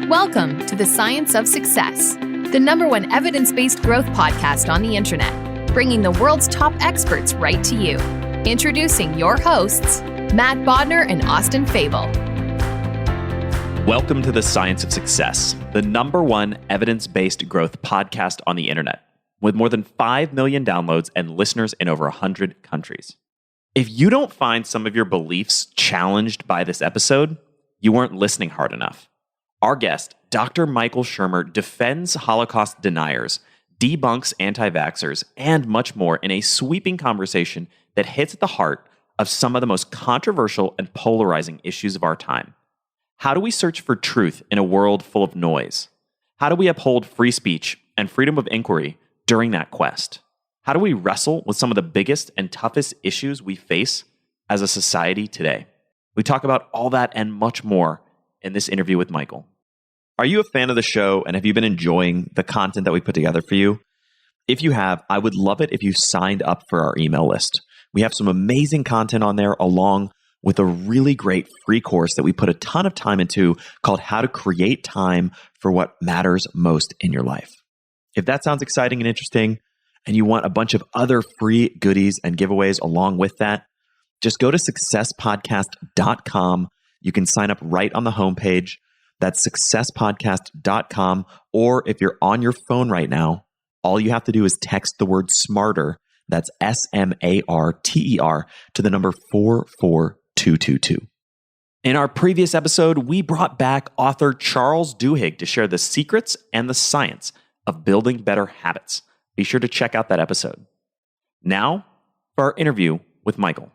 Welcome to the Science of Success, the #1 evidence-based growth podcast on the internet, bringing the world's top experts right to you. Introducing your hosts, Matt Bodner and Austin Fable. Welcome to the Science of Success, the #1 evidence-based growth podcast on the internet, with more than 5 million downloads and listeners in over 100 countries. If you don't find some of your beliefs challenged by this episode, you weren't listening hard enough. Our guest, Dr. Michael Shermer, defends Holocaust deniers, debunks anti-vaxxers, and much more in a sweeping conversation that hits at the heart of some of the most controversial and polarizing issues of our time. How do we search for truth in a world full of noise? How do we uphold free speech and freedom of inquiry during that quest? How do we wrestle with some of the biggest and toughest issues we face as a society today? We talk about all that and much more in this interview with Michael. Are you a fan of the show, and have you been enjoying the content that we put together for you? If you have, I would love it if you signed up for our email list. We have some amazing content on there, along with a really great free course that we put a ton of time into called How to Create Time for What Matters Most in Your Life. If that sounds exciting and interesting, and you want a bunch of other free goodies and giveaways along with that, just go to successpodcast.com. You can sign up right on the homepage. That's successpodcast.com. Or if you're on your phone right now, all you have to do is text the word SMARTER, that's SMARTER, to the number 44222. In our previous episode, we brought back author Charles Duhigg to share the secrets and the science of building better habits. Be sure to check out that episode. Now, for our interview with Michael.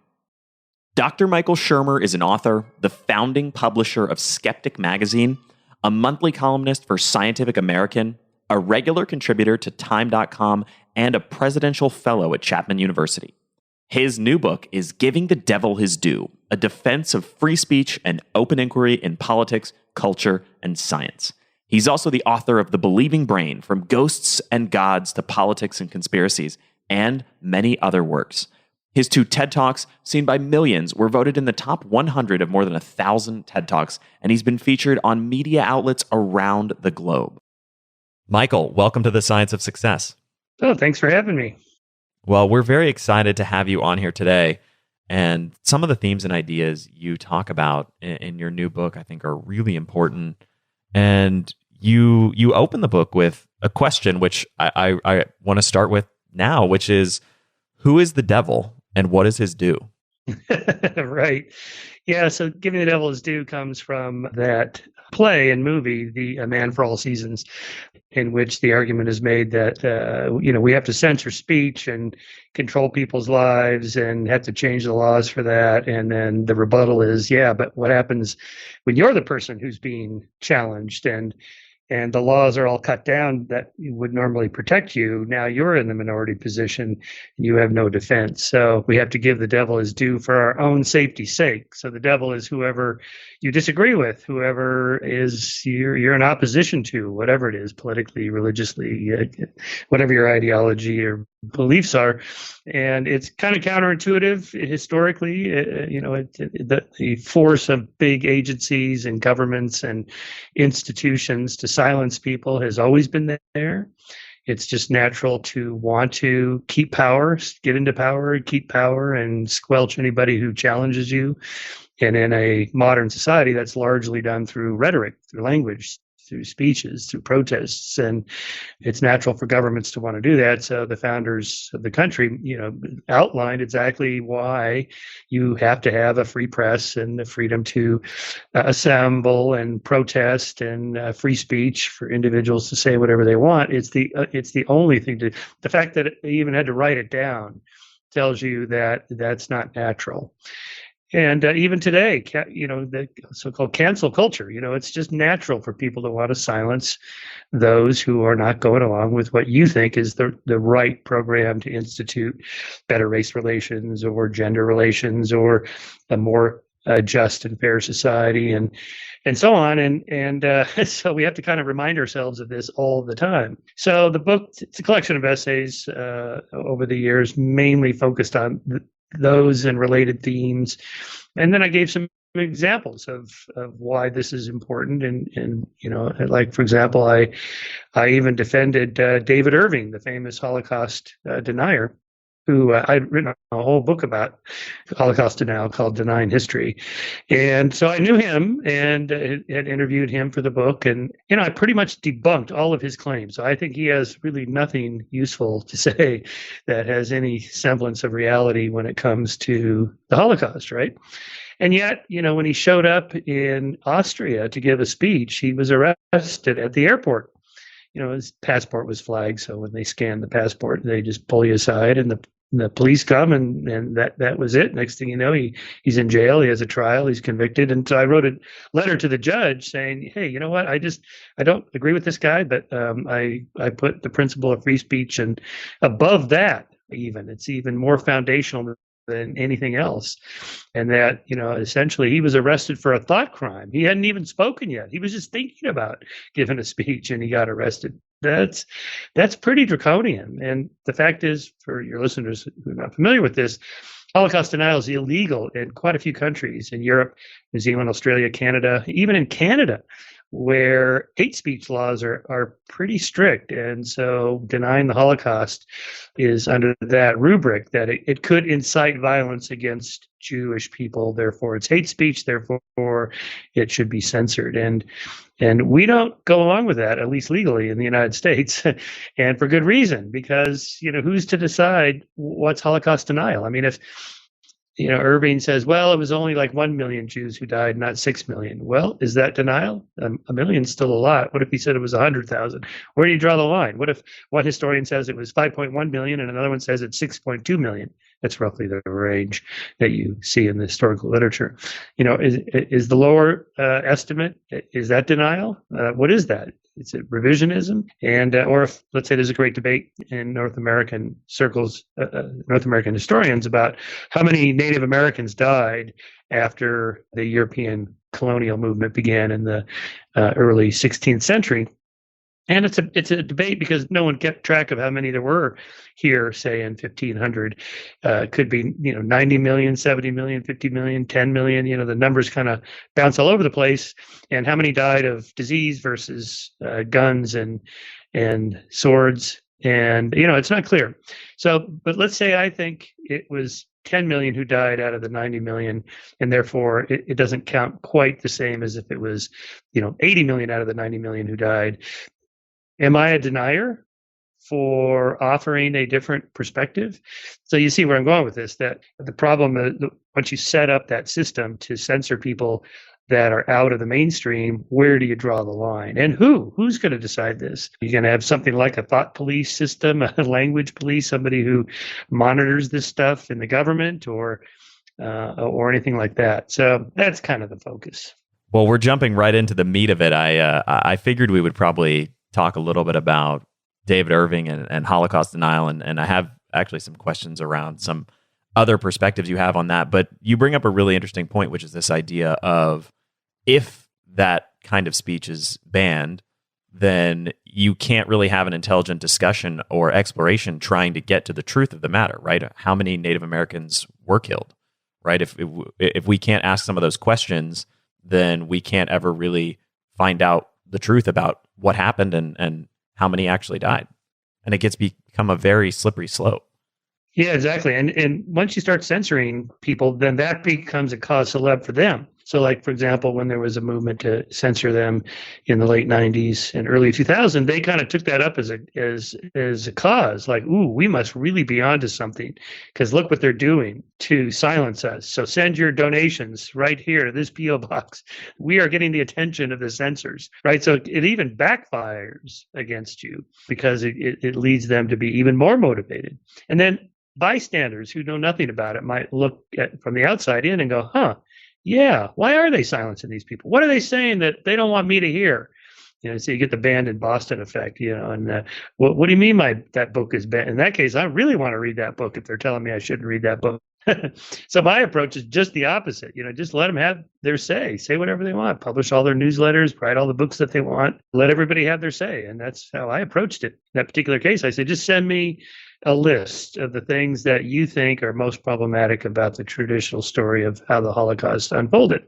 Dr. Michael Shermer is an author, the founding publisher of Skeptic Magazine, a monthly columnist for Scientific American, a regular contributor to Time.com, and a presidential fellow at Chapman University. His new book is Giving the Devil His Due, a defense of free speech and open inquiry in politics, culture, and science. He's also the author of The Believing Brain, From Ghosts and Gods to Politics and Conspiracies, and many other works. His 2 TED Talks, seen by millions, were voted in the top 100 of more than 1,000 TED Talks, and he's been featured on media outlets around the globe. Michael, welcome to the Science of Success. Oh, thanks for having me. Well, we're very excited to have you on here today, and some of the themes and ideas you talk about in your new book, I think, are really important. And you open the book with a question, which I want to start with now, which is, who is the devil? And what is his due? Right. Yeah. So Giving the Devil His Due comes from that play and movie, The A Man for All Seasons, in which the argument is made that, we have to censor speech and control people's lives and have to change the laws for that. And then the rebuttal is, yeah, but what happens when you're the person who's being challenged and the laws are all cut down that would normally protect you? Now you're in the minority position and you have no defense. So we have to give the devil his due for our own safety's sake. So the devil is whoever you disagree with, whoever is you're in opposition to, whatever it is, politically, religiously, whatever your ideology or beliefs are. And it's kind of counterintuitive historically. The force of big agencies and governments and institutions to silence people has always been there. It's just natural to want to keep power, get into power, keep power, and squelch anybody who challenges you. And in a modern society, that's largely done through rhetoric, through language, through speeches, through protests. And it's natural for governments to want to do that. So the founders of the country, outlined exactly why you have to have a free press and the freedom to assemble and protest and free speech for individuals to say whatever they want. It's the only thing the fact that they even had to write it down tells you that that's not natural. And even today, the so-called cancel culture, it's just natural for people to want to silence those who are not going along with what you think is the right program to institute better race relations or gender relations or a more just and fair society and so on. And so we have to kind of remind ourselves of this all the time. So the book, it's a collection of essays over the years, mainly focused on those and related themes. And then I gave some examples of why this is important. And like, for example, I even defended David Irving, the famous Holocaust denier, who I'd written a whole book about Holocaust denial called Denying History. And so I knew him and had interviewed him for the book. And, I pretty much debunked all of his claims. So I think he has really nothing useful to say that has any semblance of reality when it comes to the Holocaust, right? And yet, when he showed up in Austria to give a speech, he was arrested at the airport. His passport was flagged. So when they scan the passport, they just pull you aside and the police come and that was it. Next thing you know, he's in jail. He has a trial. He's convicted. And so I wrote a letter to the judge saying, hey, you know what? I don't agree with this guy, but I put the principle of free speech and above that, it's even more foundational than anything else. And that, essentially he was arrested for a thought crime. He hadn't even spoken yet. He was just thinking about giving a speech and he got arrested. That's pretty draconian. And the fact is, for your listeners who are not familiar with this, Holocaust denial is illegal in quite a few countries in Europe, New Zealand, Australia, Canada, even in Canada, where hate speech laws are pretty strict. And so denying the Holocaust is under that rubric that it could incite violence against Jewish people. Therefore, it's hate speech. Therefore, it should be censored. And we don't go along with that, at least legally in the United States, and for good reason, because, who's to decide what's Holocaust denial? I mean, if Irving says, well, it was only like 1 million Jews who died, not 6 million. Well, is that denial? A million's still a lot. What if he said it was 100,000? Where do you draw the line? What if one historian says it was 5.1 million and another one says it's 6.2 million? That's roughly the range that you see in the historical literature. Is the lower estimate, is that denial? What is that? Is it revisionism? And or if, let's say, there's a great debate in North American circles, North American historians, about how many Native Americans died after the European colonial movement began in the early 16th century. And it's a debate because no one kept track of how many there were here, say in 1500. Could be 90 million, 70 million, 50 million, 10 million. The numbers kind of bounce all over the place. And how many died of disease versus guns and swords, and it's not clear. So, but let's say I think it was 10 million who died out of the 90 million, and therefore it doesn't count quite the same as if it was 80 million out of the 90 million who died. Am I a denier for offering a different perspective? So you see where I'm going with this, that the problem is once you set up that system to censor people that are out of the mainstream, where do you draw the line? And who's going to decide this? You're going to have something like a thought police system, a language police, somebody who monitors this stuff in the government or anything like that. So that's kind of the focus. Well, we're jumping right into the meat of it. I figured we would probably talk a little bit about David Irving and Holocaust denial, and I have actually some questions around some other perspectives you have on that. But you bring up a really interesting point, which is this idea of if that kind of speech is banned, then you can't really have an intelligent discussion or exploration trying to get to the truth of the matter, right? How many Native Americans were killed, right? If we can't ask some of those questions, then we can't ever really find out the truth about what happened and how many actually died. And it gets become a very slippery slope. Yeah, exactly. And once you start censoring people, then that becomes a cause célèbre for them. So like, for example, when there was a movement to censor them in the late 90s and early 2000s, they kind of took that up as a cause, like, ooh, we must really be onto something because look what they're doing to silence us. So send your donations right here to this P.O. box. We are getting the attention of the censors, right? So it even backfires against you because it leads them to be even more motivated. And then bystanders who know nothing about it might look at from the outside in and go, yeah, why are they silencing these people? What are they saying that they don't want me to hear? So you get the banned in Boston effect, and what do you mean that book is banned? In that case, I really want to read that book if they're telling me I shouldn't read that book. So my approach is just the opposite. Just let them have their say whatever they want, publish all their newsletters, write all the books that they want, let everybody have their say. And that's how I approached it. In that particular case, I said, just send me a list of the things that you think are most problematic about the traditional story of how the Holocaust unfolded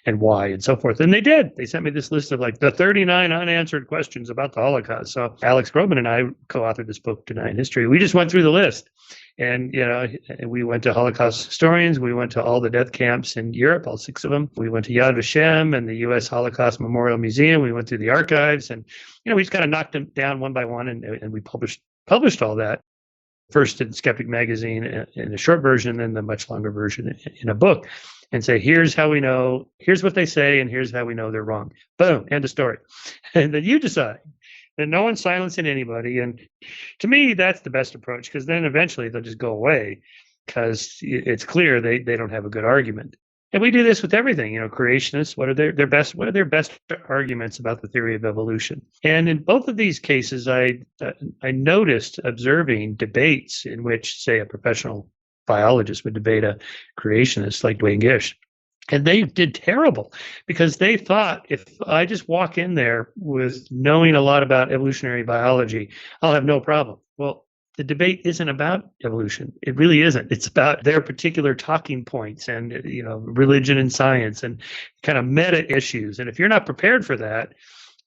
and why and so forth. And they did. They sent me this list of like the 39 unanswered questions about the Holocaust. So Alex Groban and I co-authored this book, Denying History. We just went through the list. And, we went to Holocaust historians. We went to all the death camps in Europe, all 6 of them. We went to Yad Vashem and the U.S. Holocaust Memorial Museum. We went through the archives. And, we just kind of knocked them down one by one. And we published all that. First in Skeptic Magazine in a short version, then the much longer version in a book, and say, here's how we know, here's what they say, and here's how we know they're wrong. Boom, end of story. And then you decide. And no one's silencing anybody. And to me, that's the best approach, because then eventually they'll just go away, because it's clear they don't have a good argument. And we do this with everything, creationists. What are their best arguments about the theory of evolution? And in both of these cases, I noticed observing debates in which, say, a professional biologist would debate a creationist like Duane Gish. And they did terrible, because they thought, if I just walk in there with knowing a lot about evolutionary biology, I'll have no problem. Well, the debate isn't about evolution. It really isn't. It's about their particular talking points and, religion and science and kind of meta issues. And if you're not prepared for that,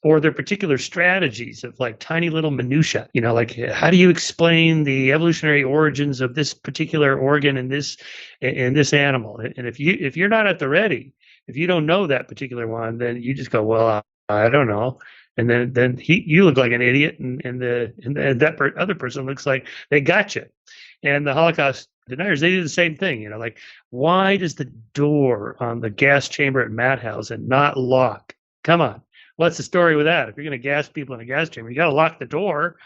or their particular strategies of like tiny little minutia, like how do you explain the evolutionary origins of this particular organ in this animal? And if you're not at the ready, if you don't know that particular one, then you just go, well, I don't know. And then you look like an idiot, and that other person looks like they got you. And the Holocaust deniers, they do the same thing. Like, why does the door on the gas chamber at Mauthausen not lock? Come on, what's the story with that? If you're going to gas people in a gas chamber, you got to lock the door.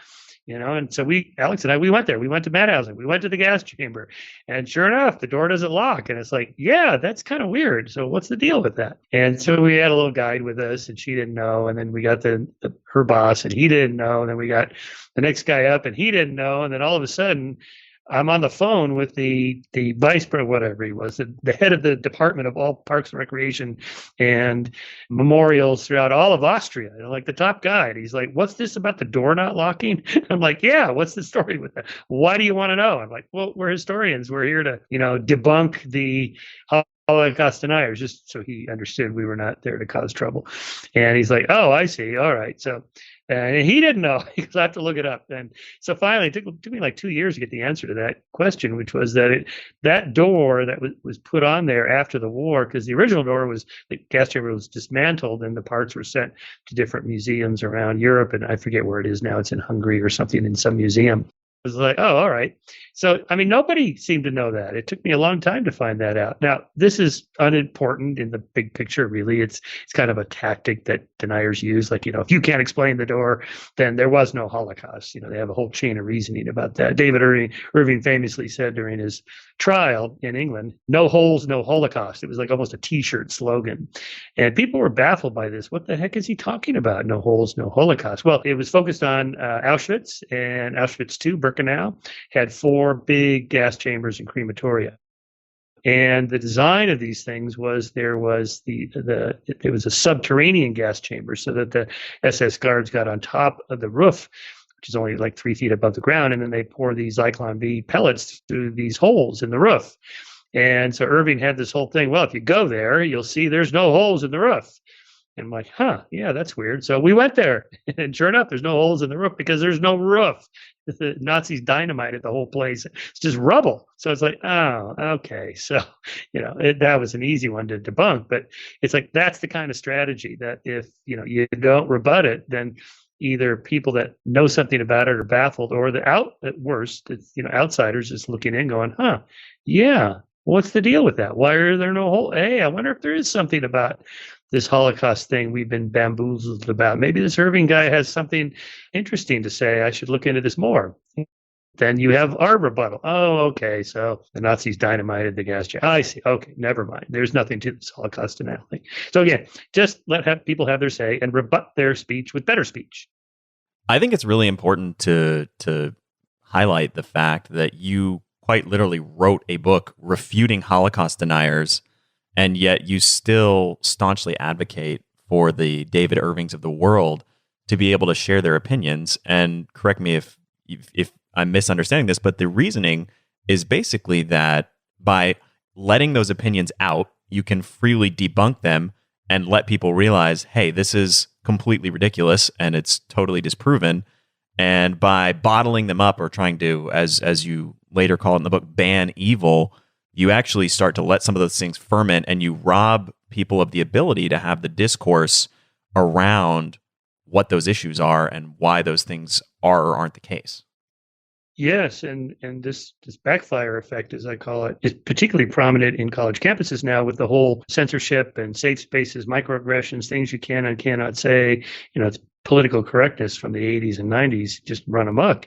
And so Alex and I, we went there. We went to Mauthausen. We went to the gas chamber, and sure enough, the door doesn't lock. And it's like, yeah, that's kind of weird. So what's the deal with that? And so we had a little guide with us, and she didn't know. And then we got her boss, and he didn't know. And then we got the next guy up, and he didn't know. And then all of a sudden, I'm on the phone with the vice president, whatever he was, the head of the Department of all Parks and Recreation and memorials throughout all of Austria, like the top guy. And he's like, what's this about the door not locking? I'm like, yeah, what's the story with that? Why do you want to know? I'm like, well, we're historians. We're here to, debunk the Holocaust deniers, just so he understood we were not there to cause trouble. And he's like, oh, I see. All right. So, and he didn't know, because I have to look it up. And so finally, it took me like 2 years to get the answer to that question, which was that door that was put on there after the war, because the original door the gas chamber was dismantled and the parts were sent to different museums around Europe. And I forget where it is now. It's in Hungary or something, in some museum. It was like, oh, all right. So, nobody seemed to know that. It took me a long time to find that out. Now, this is unimportant in the big picture, really. It's kind of a tactic that deniers use. Like, if you can't explain the door, then there was no Holocaust. They have a whole chain of reasoning about that. David Irving famously said during his trial in England, no holes, no Holocaust. It was like almost a T-shirt slogan. And people were baffled by this. What the heck is he talking about? No holes, no Holocaust. Well, it was focused on Auschwitz, and Auschwitz II, Birkenau, had 4 big gas chambers and crematoria. And the design of these things was there was it was a subterranean gas chamber, so that the SS guards got on top of the roof, which is only like 3 feet above the ground, and then they pour these Zyklon B pellets through these holes in the roof. And so Irving had this whole thing. Well, if you go there, you'll see there's no holes in the roof. And I'm like, yeah, that's weird. So we went there, and sure enough, there's no holes in the roof, because there's no roof. The Nazis dynamited the whole place. It's just rubble. So it's like, oh, okay. So, that was an easy one to debunk. But it's like, that's the kind of strategy that if, you don't rebut it, then either people that know something about it are baffled, or at worst, it's, outsiders just looking in going, yeah, what's the deal with that? Why are there no holes? Hey, I wonder if there is something about this Holocaust thing we've been bamboozled about. Maybe this Irving guy has something interesting to say. I should look into this more. Then you have our rebuttal. Oh, okay. So the Nazis dynamited the gas chamber. I see. Okay, never mind. There's nothing to this Holocaust denial thing. So again, just let people have their say and rebut their speech with better speech. I think it's really important to highlight the fact that you quite literally wrote a book refuting Holocaust deniers, and yet you still staunchly advocate for the David Irvings of the world to be able to share their opinions. And correct me if I'm misunderstanding this, but the reasoning is basically that by letting those opinions out, you can freely debunk them and let people realize, hey, this is completely ridiculous and it's totally disproven. And by bottling them up or trying to, as you later call it in the book, ban evil, you actually start to let some of those things ferment, and you rob people of the ability to have the discourse around what those issues are and why those things are or aren't the case. Yes, and this backfire effect, as I call it, is particularly prominent in college campuses now with the whole censorship and safe spaces, microaggressions, things you can and cannot say. It's political correctness from the 80s and 90s just run amok.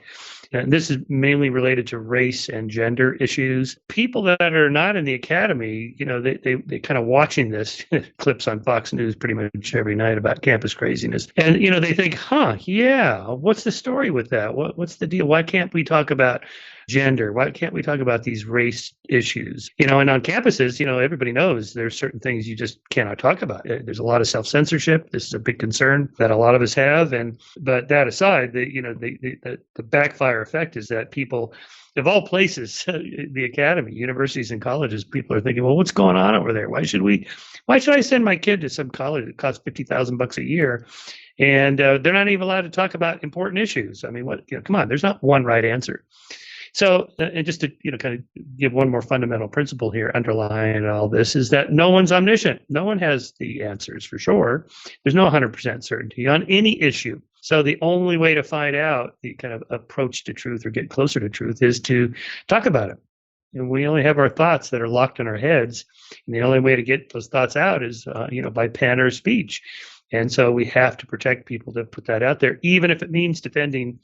And this is mainly related to race and gender issues. People that are not in the academy, they kind of watching this clips on Fox News pretty much every night about campus craziness. And, they think, yeah, what's the story with that? What's the deal? Why can't we talk about gender? Why can't we talk about these race issues? And on campuses, everybody knows there's certain things you just cannot talk about. There's a lot of self-censorship. This is a big concern that a lot of us have. But that aside, the backfire effect is that people, of all places, the academy, universities and colleges, people are thinking, well, what's going on over there? Why should I send my kid to some college that costs $50,000 a year? And they're not even allowed to talk about important issues. I mean, come on, there's not one right answer. So, and just to kind of give one more fundamental principle here underlying all this is that no one's omniscient. No one has the answers for sure. There's no 100% certainty on any issue. So the only way to find out the kind of approach to truth or get closer to truth is to talk about it. And we only have our thoughts that are locked in our heads. And the only way to get those thoughts out is, by pen or speech. And so we have to protect people to put that out there, even if it means defending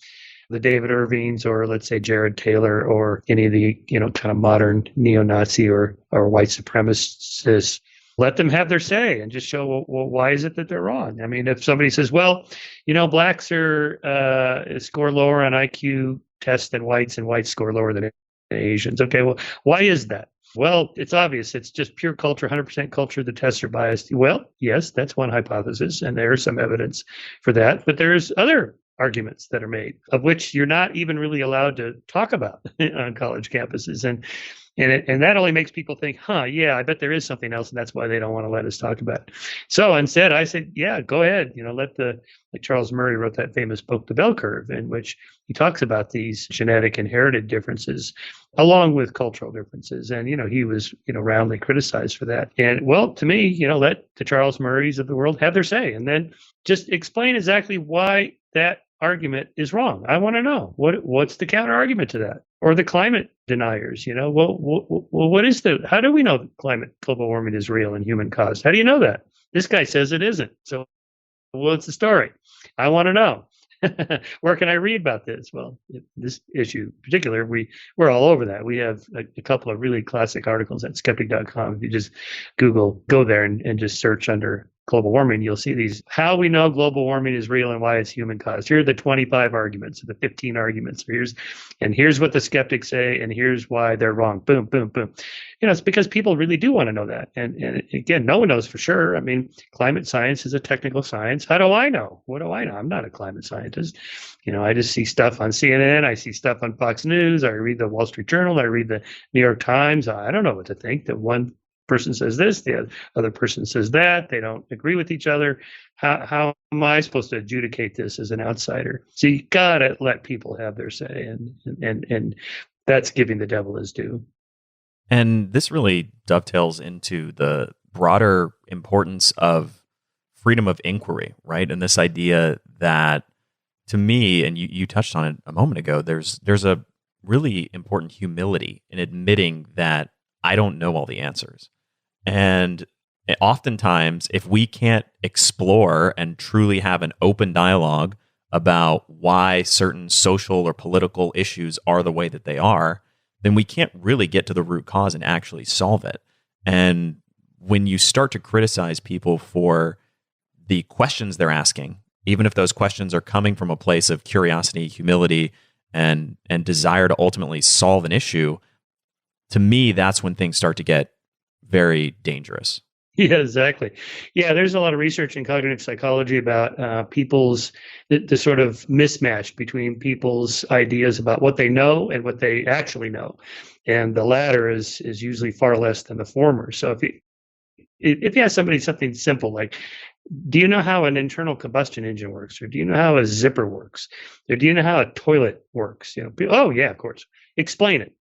the David Irvings or let's say Jared Taylor or any of the, kind of modern neo-Nazi or white supremacists. Let them have their say and just show, well, why is it that they're wrong? I mean, if somebody says, well, blacks score lower on IQ tests than whites and whites score lower than Asians. Okay, well, why is that? Well, it's obvious. It's just pure culture, 100% culture. The tests are biased. Well, yes, that's one hypothesis, and there's some evidence for that. But there's other arguments that are made, of which you're not even really allowed to talk about on college campuses. And that only makes people think, yeah, I bet there is something else, and that's why they don't want to let us talk about it. So instead, I said, yeah, go ahead. Like Charles Murray wrote that famous book, The Bell Curve, in which he talks about these genetic inherited differences along with cultural differences. And, he was, roundly criticized for that. And well, to me, let the Charles Murrays of the world have their say, and then just explain exactly why that argument is wrong. I want to know what's the counter argument to that, or the climate deniers. What is how do we know that global warming is real and human caused? How do you know that? This guy says it isn't. So what's the story? I want to know. Where can I read about this? Well, this issue in particular, we're all over that. We have a couple of really classic articles at skeptic.com. If you just go there and just search under global warming, you'll see these, how we know global warming is real and why it's human caused. Here are the 25 arguments, or the 15 arguments. Here's what the skeptics say, and here's why they're wrong. Boom, boom, boom. It's because people really do want to know that. And again, no one knows for sure. I mean, climate science is a technical science. How do I know? What do I know? I'm not a climate scientist. I just see stuff on CNN. I see stuff on Fox News. I read the Wall Street Journal. I read the New York Times. I don't know what to think. That one person says this, the other person says that. They don't agree with each other. How am I supposed to adjudicate this as an outsider? So you gotta let people have their say, and that's giving the devil his due. And this really dovetails into the broader importance of freedom of inquiry, right? And this idea that, to me, and you touched on it a moment ago, there's a really important humility in admitting that I don't know all the answers. And oftentimes, if we can't explore and truly have an open dialogue about why certain social or political issues are the way that they are, then we can't really get to the root cause and actually solve it. And when you start to criticize people for the questions they're asking, even if those questions are coming from a place of curiosity, humility, and desire to ultimately solve an issue, to me, that's when things start to get very dangerous. Yeah, exactly. Yeah, there's a lot of research in cognitive psychology about people's the sort of mismatch between people's ideas about what they know and what they actually know, and the latter is usually far less than the former. So if you ask somebody something simple like, "Do you know how an internal combustion engine works?" or "Do you know how a zipper works?" or "Do you know how a toilet works?" "Oh yeah, of course." "Explain it."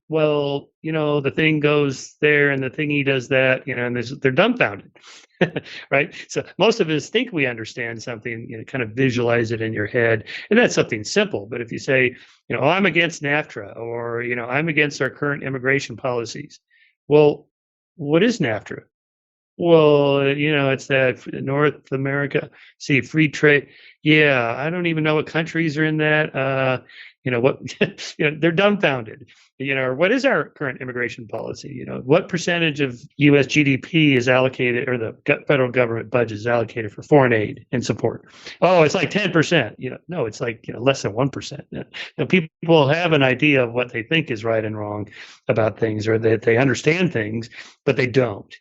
"Well, the thing goes there and the thingy does that, and they're dumbfounded." Right? So most of us think we understand something, kind of visualize it in your head, and that's something simple. But if you say, "Oh, I'm against NAFTA," or, "I'm against our current immigration policies." Well, what is NAFTA? Well, it's that North America, see, free trade. Yeah, I don't even know what countries are in that. What, they're dumbfounded. Or what is our current immigration policy? What percentage of U.S. GDP is allocated, or the federal government budget is allocated for foreign aid and support? Oh, it's like 10%. No, it's like, less than 1%. People have an idea of what they think is right and wrong about things, or that they understand things, but they don't.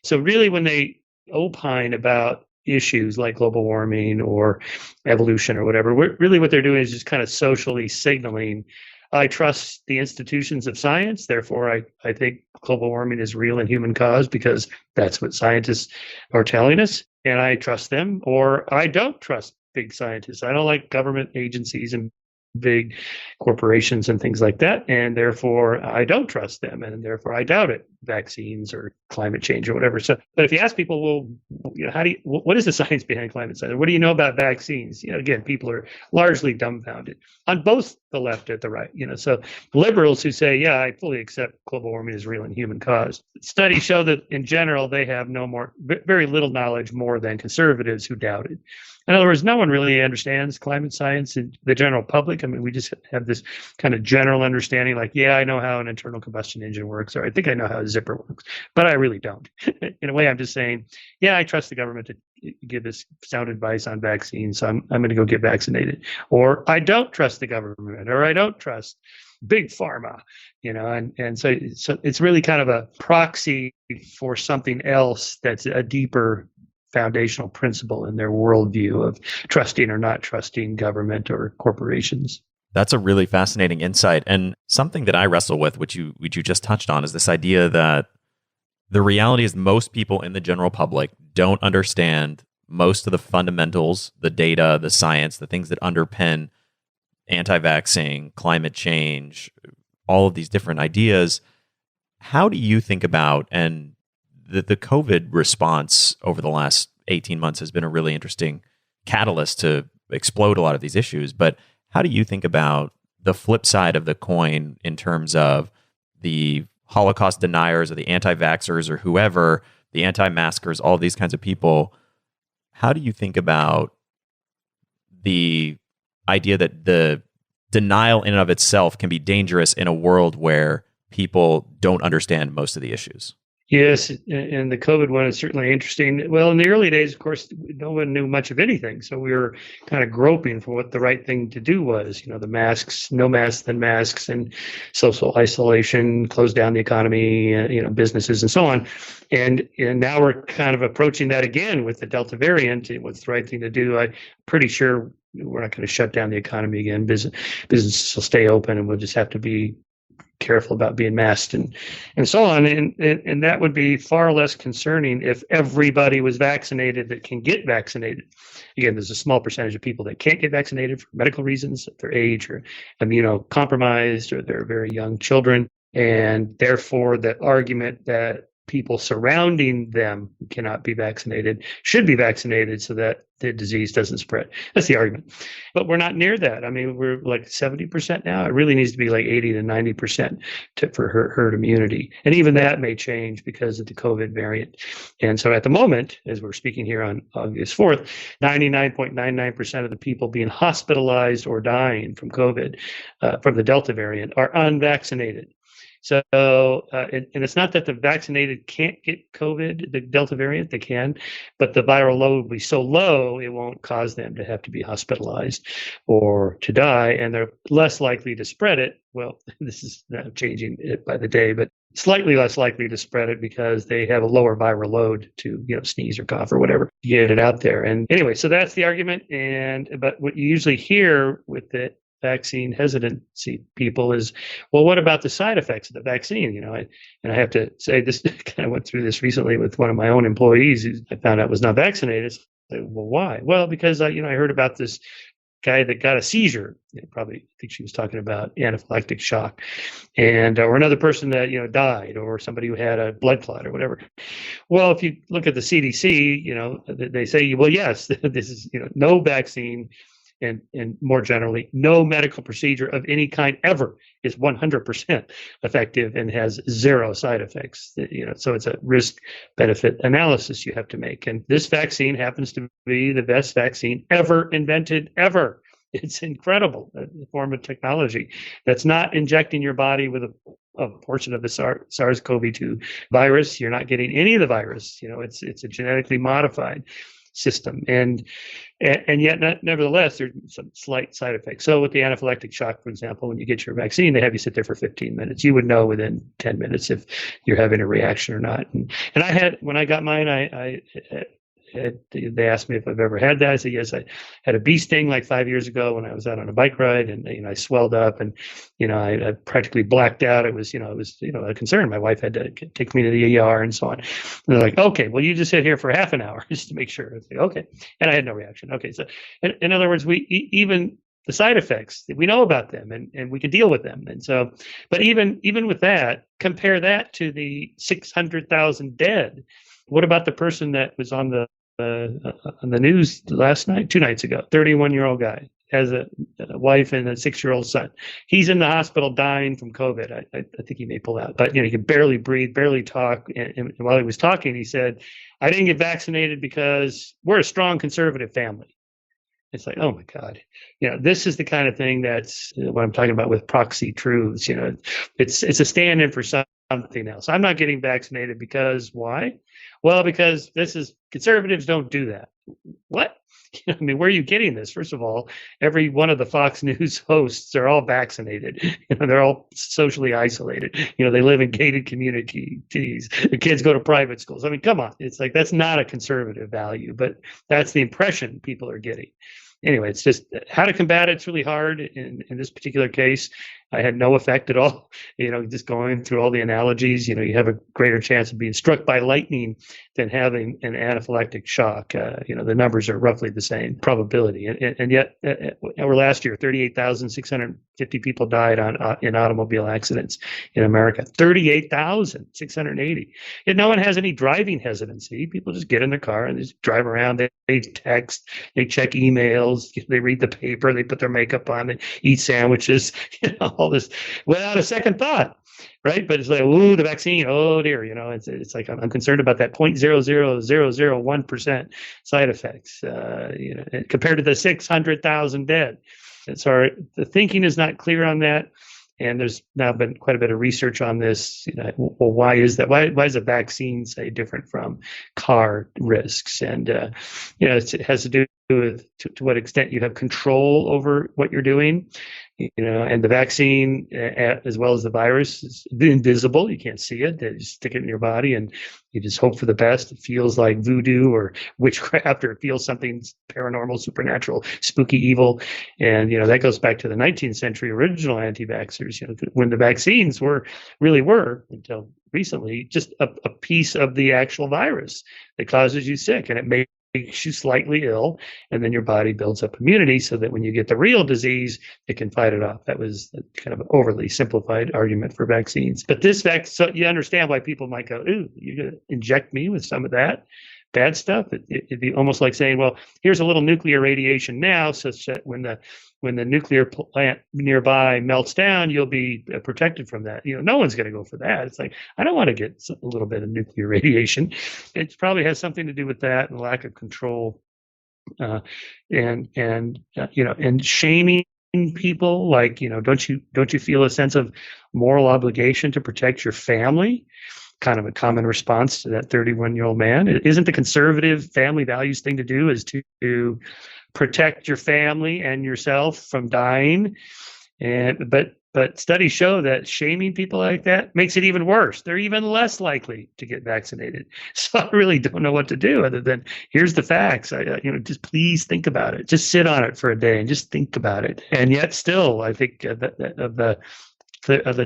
So really, when they opine about issues like global warming or evolution or whatever, really what they're doing is just kind of socially signaling, I trust the institutions of science, therefore I think global warming is real and human caused because that's what scientists are telling us, and I trust them, or I don't trust big scientists. I don't like government agencies and big corporations and things like that, and therefore I don't trust them, and therefore I doubt it, vaccines or climate change or whatever. So, but if you ask people, well, what is the science behind climate change? What do you know about vaccines? Again, people are largely dumbfounded on both the left and the right. So liberals who say, yeah, I fully accept global warming is real and human caused. Studies show that in general they have very little knowledge more than conservatives who doubt it. In other words, no one really understands climate science in the general public. I mean, we just have this kind of general understanding like, yeah, I know how an internal combustion engine works, or I think I know how a zipper works, but I really don't. In a way, I'm just saying, yeah, I trust the government to give us sound advice on vaccines, so I'm going to go get vaccinated. Or I don't trust the government, or I don't trust big pharma, and so it's really kind of a proxy for something else that's a deeper foundational principle in their worldview of trusting or not trusting government or corporations. That's a really fascinating insight. And something that I wrestle with, which you just touched on, is this idea that the reality is most people in the general public don't understand most of the fundamentals, the data, the science, the things that underpin anti-vaxxing, climate change, all of these different ideas. How do you think about, and the COVID response over the last 18 months has been a really interesting catalyst to explode a lot of these issues. But how do you think about the flip side of the coin in terms of the Holocaust deniers or the anti-vaxxers or whoever, the anti-maskers, all these kinds of people? How do you think about the idea that the denial in and of itself can be dangerous in a world where people don't understand most of the issues? Yes, and the COVID one is certainly interesting. Well, in the early days, of course, no one knew much of anything, so we were kind of groping for what the right thing to do was. The masks, no masks, then masks, and social isolation, close down the economy, businesses, and so on. And now we're kind of approaching that again with the Delta variant. What's the right thing to do? I'm pretty sure we're not going to shut down the economy again. Businesses will stay open, and we'll just have to be careful about being masked and so on. And that would be far less concerning if everybody was vaccinated that can get vaccinated. Again, there's a small percentage of people that can't get vaccinated for medical reasons, their age or immunocompromised, or they're very young children. And therefore, the argument that people surrounding them who cannot be vaccinated should be vaccinated so that the disease doesn't spread. That's the argument. But we're not near that. I mean, we're like 70% now. It really needs to be like 80 to 90% for herd immunity. And even that may change because of the COVID variant. And so at the moment, as we're speaking here on August 4th, 99.99% of the people being hospitalized or dying from COVID, from the Delta variant, are unvaccinated. So, and it's not that the vaccinated can't get COVID, the Delta variant, they can, but the viral load will be so low, it won't cause them to have to be hospitalized or to die, and they're less likely to spread it. Well, this is changing it by the day, but slightly less likely to spread it because they have a lower viral load to, sneeze or cough or whatever, get it out there. And anyway, so that's the argument. But what you usually hear with the vaccine hesitancy people is, well, what about the side effects of the vaccine? And I have to say, this kind of went through this recently with one of my own employees who I found out was not vaccinated. So, well, why? Well, because I heard about this guy that got a seizure. Probably, I think she was talking about anaphylactic shock, and or another person that died, or somebody who had a blood clot or whatever. Well, if you look at the CDC, they say, well, yes, this is no vaccine, and more generally, no medical procedure of any kind ever is 100% effective and has zero side effects. So it's a risk-benefit analysis you have to make. And this vaccine happens to be the best vaccine ever invented, ever. It's incredible, a form of technology that's not injecting your body with a portion of the SARS-CoV-2 virus. You're not getting any of the virus. It's a genetically modified system, and yet nevertheless there's some slight side effects. So with the anaphylactic shock, for example, when you get your vaccine, they have you sit there for 15 minutes. You would know within 10 minutes if you're having a reaction or not. And I had, when I got mine, they asked me if I've ever had that. I said yes. I had a bee sting like 5 years ago when I was out on a bike ride, and I swelled up, and I practically blacked out. It was a concern. My wife had to take me to the ER and so on. And they're like, okay, well, you just sit here for half an hour just to make sure. I was like, okay, and I had no reaction. Okay, so in other words, even the side effects, we know about them, and we can deal with them. And so, but even with that, compare that to the 600,000 dead. What about the person that was on the news last night, 2 nights ago? 31-year-old guy has a wife and a 6-year-old son. He's in the hospital dying from COVID. I think he may pull out, but he could barely breathe, barely talk. And while he was talking, he said, "I didn't get vaccinated because we're a strong conservative family." It's like, oh my God, this is the kind of thing that's what I'm talking about with proxy truths. It's a stand-in for something else. I'm not getting vaccinated because why? Well, because conservatives don't do that. What? I mean, where are you getting this? First of all, every one of the Fox News hosts are all vaccinated. They're all socially isolated. They live in gated communities. The kids go to private schools. I mean, come on. It's like, that's not a conservative value, but that's the impression people are getting. Anyway, it's just how to combat it. It's really hard. In this particular case, I had no effect at all. Just going through all the analogies, you have a greater chance of being struck by lightning than having an anaphylactic shock. The numbers are roughly the same probability. And yet, over last year, 38,650 people died in automobile accidents in America. 38,680. And no one has any driving hesitancy. People just get in their car and just drive around. They text, they check emails, they read the paper, they put their makeup on, they eat sandwiches, all this without a second thought, right? But it's like, ooh, the vaccine, oh dear, it's like I'm concerned about that 0.00001% side effects, compared to the 600,000 dead. And so the thinking is not clear on that. And there's now been quite a bit of research on this. Well, why is that? Why is a vaccine, say, different from car risks? And it has to do with to what extent you have control over what you're doing. And the vaccine, as well as the virus, is invisible. You can't see it. They just stick it in your body, and you just hope for the best. It feels like voodoo or witchcraft, or it feels something paranormal, supernatural, spooky, evil. And, that goes back to the 19th century original anti-vaxxers, when the vaccines were until recently, just a piece of the actual virus that causes you sick, and it makes you slightly ill, and then your body builds up immunity so that when you get the real disease, it can fight it off. That was a kind of an overly simplified argument for vaccines. But this so you understand why people might go, ooh, you're going to inject me with some of that bad stuff? It'd be almost like saying, well, here's a little nuclear radiation now, such that when the nuclear plant nearby melts down, you'll be protected from that. No one's going to go for that. It's like, I don't want to get a little bit of nuclear radiation. It probably has something to do with that and lack of control, and shaming people. Like, don't you feel a sense of moral obligation to protect your family? Kind of a common response to that 31-year-old man. Isn't the conservative family values thing to do is to protect your family and yourself from dying? But But studies show that shaming people like that makes it even worse. They're even less likely to get vaccinated. So I really don't know what to do other than here's the facts. Just please think about it. Just sit on it for a day and just think about it. And yet, still, I think let's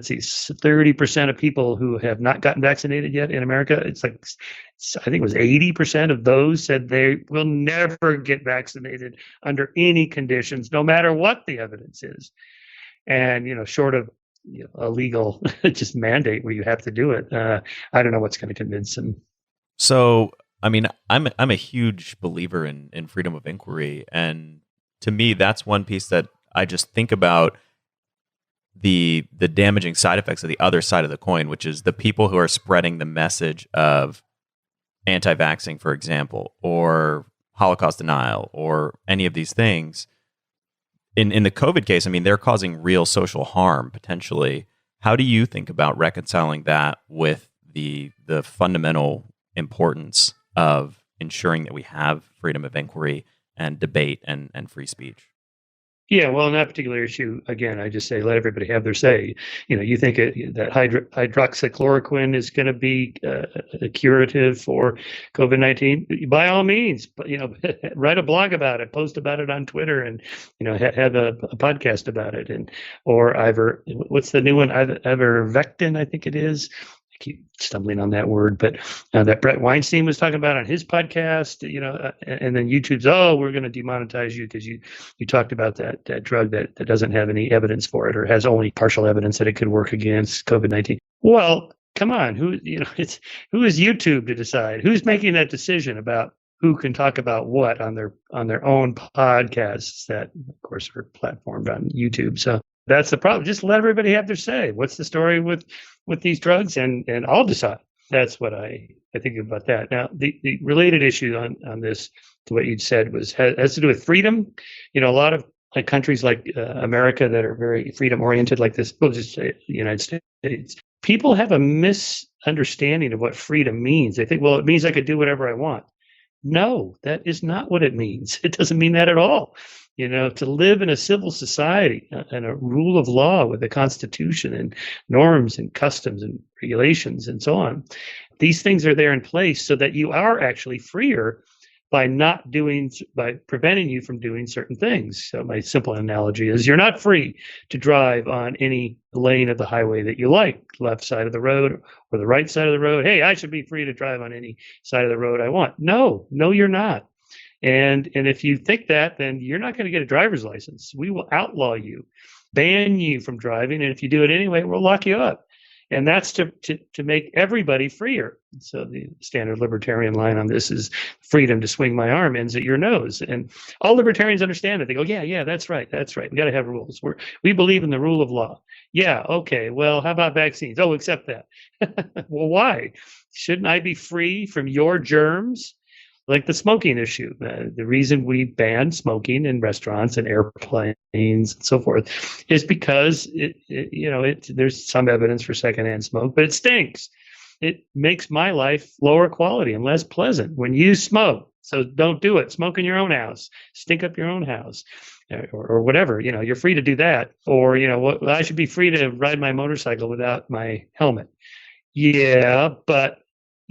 see, 30% of people who have not gotten vaccinated yet in America, I think it was 80% of those said they will never get vaccinated under any conditions, no matter what the evidence is. And, short of a legal just mandate where you have to do it, I don't know what's going to convince them. So, I mean, I'm a huge believer in freedom of inquiry. And to me, that's one piece that I just think about the damaging side effects of the other side of the coin, which is the people who are spreading the message of anti-vaxxing, for example, or Holocaust denial, or any of these things. In the COVID case, I mean, they're causing real social harm, potentially. How do you think about reconciling that with the fundamental importance of ensuring that we have freedom of inquiry and debate and free speech? Yeah, well, in that particular issue, again, I just say let everybody have their say. You think that hydroxychloroquine is going to be a curative for COVID-19? By all means, but write a blog about it, post about it on Twitter, and have a podcast about it, or what's the new one? Ivermectin, I think it is. Keep stumbling on that word, but that Brett Weinstein was talking about on his podcast, and then YouTube's, we're going to demonetize you because you talked about that drug that doesn't have any evidence for it, or has only partial evidence that it could work against COVID-19. Well, come on, who is YouTube to decide? Who's making that decision about who can talk about what on their own podcasts that, of course, are platformed on YouTube? So that's the problem. Just let everybody have their say. What's the story with these drugs? And I'll decide. That's what I think about that. Now, the related issue on this, to what you said, has to do with freedom. A lot of countries like America that are very freedom oriented, like this, we'll just say the United States, people have a misunderstanding of what freedom means. They think, well, it means I could do whatever I want. No, that is not what it means. It doesn't mean that at all. To live in a civil society and a rule of law with a constitution and norms and customs and regulations and so on. These things are there in place so that you are actually freer by preventing you from doing certain things. So my simple analogy is you're not free to drive on any lane of the highway that you like, left side of the road or the right side of the road. Hey, I should be free to drive on any side of the road I want. No, you're not. And if you think that, then you're not going to get a driver's license. We will outlaw you, ban you from driving, and if you do it anyway, we'll lock you up. And that's to make everybody freer. So the standard libertarian line on this is freedom to swing my arm ends at your nose. And all libertarians understand it. They go, yeah, that's right. We got to have rules. We believe in the rule of law. Yeah, okay. Well, how about vaccines? Oh, accept that. Well, why? Shouldn't I be free from your germs? Like the smoking issue. The reason we ban smoking in restaurants and airplanes and so forth is because there's some evidence for secondhand smoke, but it stinks. It makes my life lower quality and less pleasant when you smoke. So don't do it. Smoke in your own house. Stink up your own house. Or whatever, you're free to do that. Or, I should be free to ride my motorcycle without my helmet. Yeah, but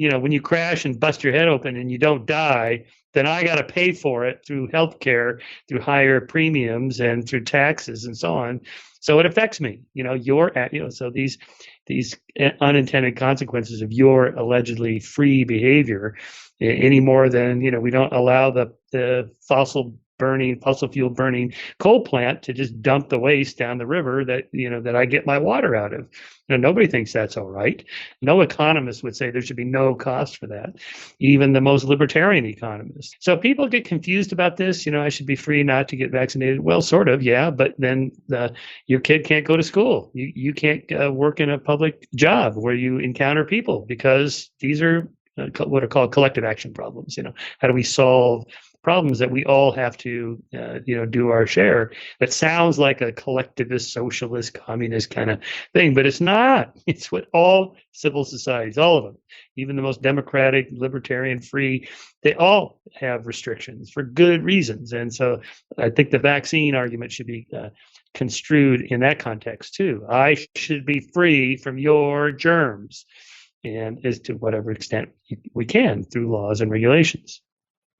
when you crash and bust your head open and you don't die, then I got to pay for it through healthcare, through higher premiums and through taxes and so on. So it affects me, so these unintended consequences of your allegedly free behavior any more than, we don't allow the fossil fuel burning coal plant to just dump the waste down the river that I get my water out of. Nobody thinks that's all right. No economist would say there should be no cost for that, even the most libertarian economists. So people get confused about this. I should be free not to get vaccinated. Well, sort of, yeah, but then your kid can't go to school. You can't work in a public job where you encounter people because these are what are called collective action problems. How do we solve problem is that we all have to, do our share. That sounds like a collectivist, socialist, communist kind of thing, but it's not. It's what all civil societies, all of them, even the most democratic, libertarian, free, they all have restrictions for good reasons. And so I think the vaccine argument should be construed in that context too. I should be free from your germs, and as to whatever extent we can through laws and regulations.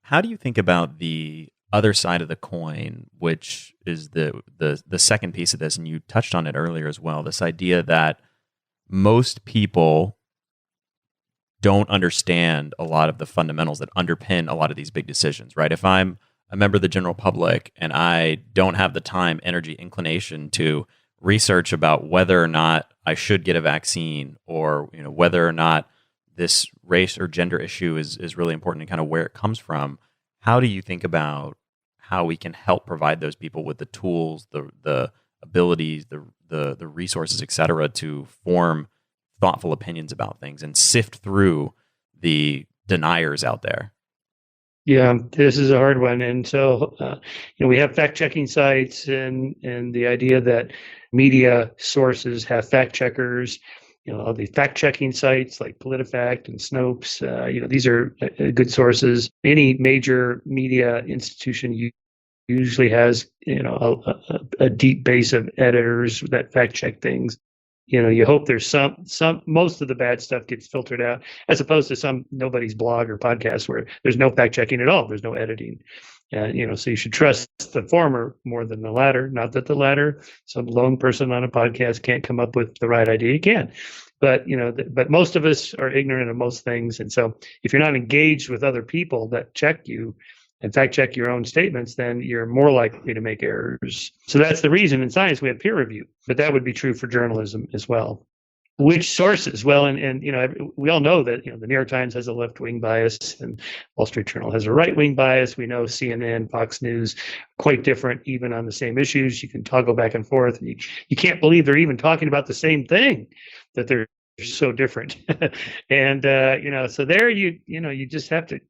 How do you think about the other side of the coin, which is the second piece of this, and you touched on it earlier as well, this idea that most people don't understand a lot of the fundamentals that underpin a lot of these big decisions, right? If I'm a member of the general public and I don't have the time, energy, inclination to research about whether or not I should get a vaccine, or whether or not this race or gender issue is really important and kind of where it comes from, how do you think about how we can help provide those people with the tools, the abilities, the resources, et cetera, to form thoughtful opinions about things and sift through the deniers out there? Yeah, this is a hard one. And so, we have fact-checking sites, and the idea that media sources have fact checkers. All the fact-checking sites like PolitiFact and Snopes, these are good sources. Any major media institution usually has, a deep base of editors that fact-check things. You hope there's some most of the bad stuff gets filtered out, as opposed to some nobody's blog or podcast where there's no fact checking at all. There's no editing. So you should trust the former more than the latter. Not that the latter, some lone person on a podcast can't come up with the right idea. He can, but but most of us are ignorant of most things. And so if you're not engaged with other people that check you and fact check your own statements, then you're more likely to make errors. So that's the reason in science we have peer review, but that would be true for journalism as well. Which sources? Well, and we all know that the New York Times has a left-wing bias, and Wall Street Journal has a right-wing bias. We know CNN, Fox News, quite different even on the same issues. You can toggle back and forth, and you can't believe they're even talking about the same thing, that they're so different. And so there you just have to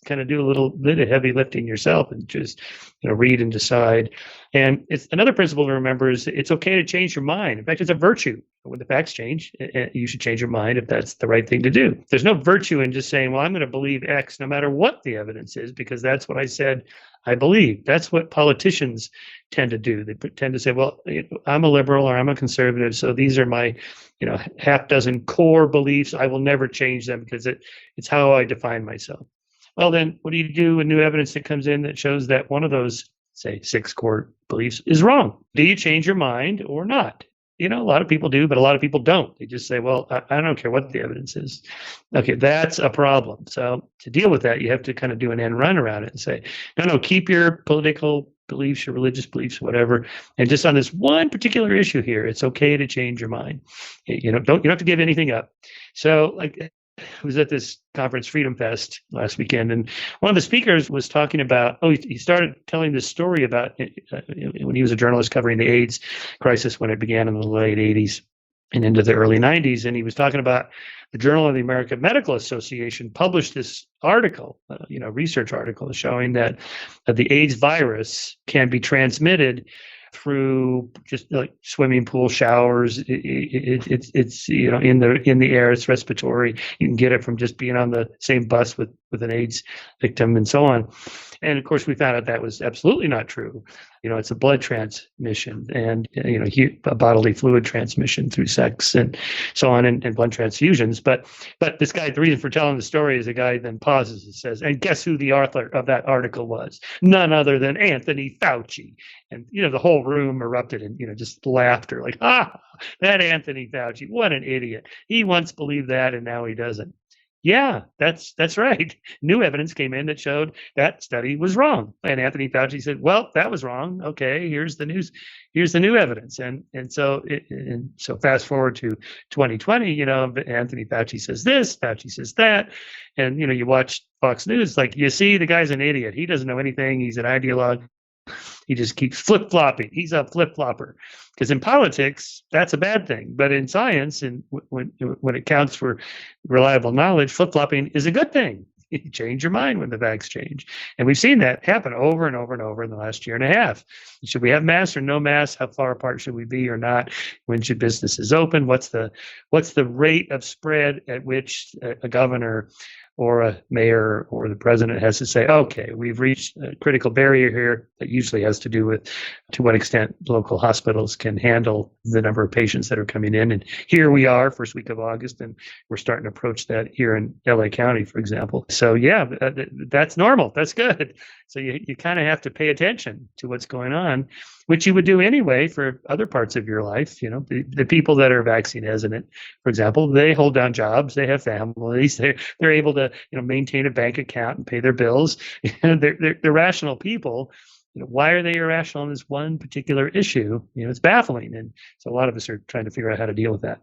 kind of do a little bit of heavy lifting yourself and just read and decide. And it's another principle to remember is it's okay to change your mind. In fact, it's a virtue. When the facts change, you should change your mind if that's the right thing to do. There's no virtue in just saying, well, I'm going to believe X no matter what the evidence is, because that's what I said I believe. That's what politicians tend to do. They tend to say, well, I'm a liberal or I'm a conservative, so these are my half dozen core beliefs. I will never change them because it's how I define myself. Well, then what do you do with new evidence that comes in that shows that one of those, say, 6 core beliefs is wrong? Do you change your mind or not? A lot of people do, but a lot of people don't. They just say, well, I don't care what the evidence is. Okay, that's a problem. So to deal with that, you have to kind of do an end run around it and say, no, keep your political beliefs, your religious beliefs, whatever. And just on this one particular issue here, it's okay to change your mind. You don't have to give anything up. So I was at this conference, Freedom Fest, last weekend, and one of the speakers was talking about, he started telling this story about when he was a journalist covering the AIDS crisis when it began in the late 80s and into the early 90s. And he was talking about the Journal of the American Medical Association published this article, research article showing that the AIDS virus can be transmitted through just like swimming pool showers. It's in the air. It's respiratory. You can get it from just being on the same bus with an AIDS victim and so on. And of course, we found out that was absolutely not true. It's a blood transmission and a bodily fluid transmission through sex and so on, and blood transfusions. But this guy, the reason for telling the story is a guy then pauses and says, and guess who the author of that article was? None other than Anthony Fauci. And the whole room erupted in just laughter, like, that Anthony Fauci, what an idiot. He once believed that and now he doesn't. Yeah, that's right. New evidence came in that showed that study was wrong. And Anthony Fauci said, well, that was wrong. Okay, here's the news. Here's the new evidence. And so fast forward to 2020, Anthony Fauci says this, Fauci says that. And, you watch Fox News, like, you see, the guy's an idiot. He doesn't know anything. He's an ideologue. He just keeps flip-flopping. He's a flip-flopper. Because in politics, that's a bad thing. But in science, and when it counts for reliable knowledge, flip-flopping is a good thing. You change your mind when the facts change. And we've seen that happen over and over and over in the last year and a half. Should we have masks or no masks? How far apart should we be or not? When should businesses open? What's the rate of spread at which a governor or a mayor or the president has to say, okay, we've reached a critical barrier here? That usually has to do with to what extent local hospitals can handle the number of patients that are coming in. And here we are, first week of August, and we're starting to approach that here in LA County, for example. So yeah, that's normal. That's good. So you kind of have to pay attention to what's going on, which you would do anyway for other parts of your life. You know, the people that are vaccine hesitant, for example, they hold down jobs, they have families, they're able to, you know, maintain a bank account and pay their bills. They're rational people. You know, why are they irrational on this one particular issue? You know, it's baffling, and so a lot of us are trying to figure out how to deal with that.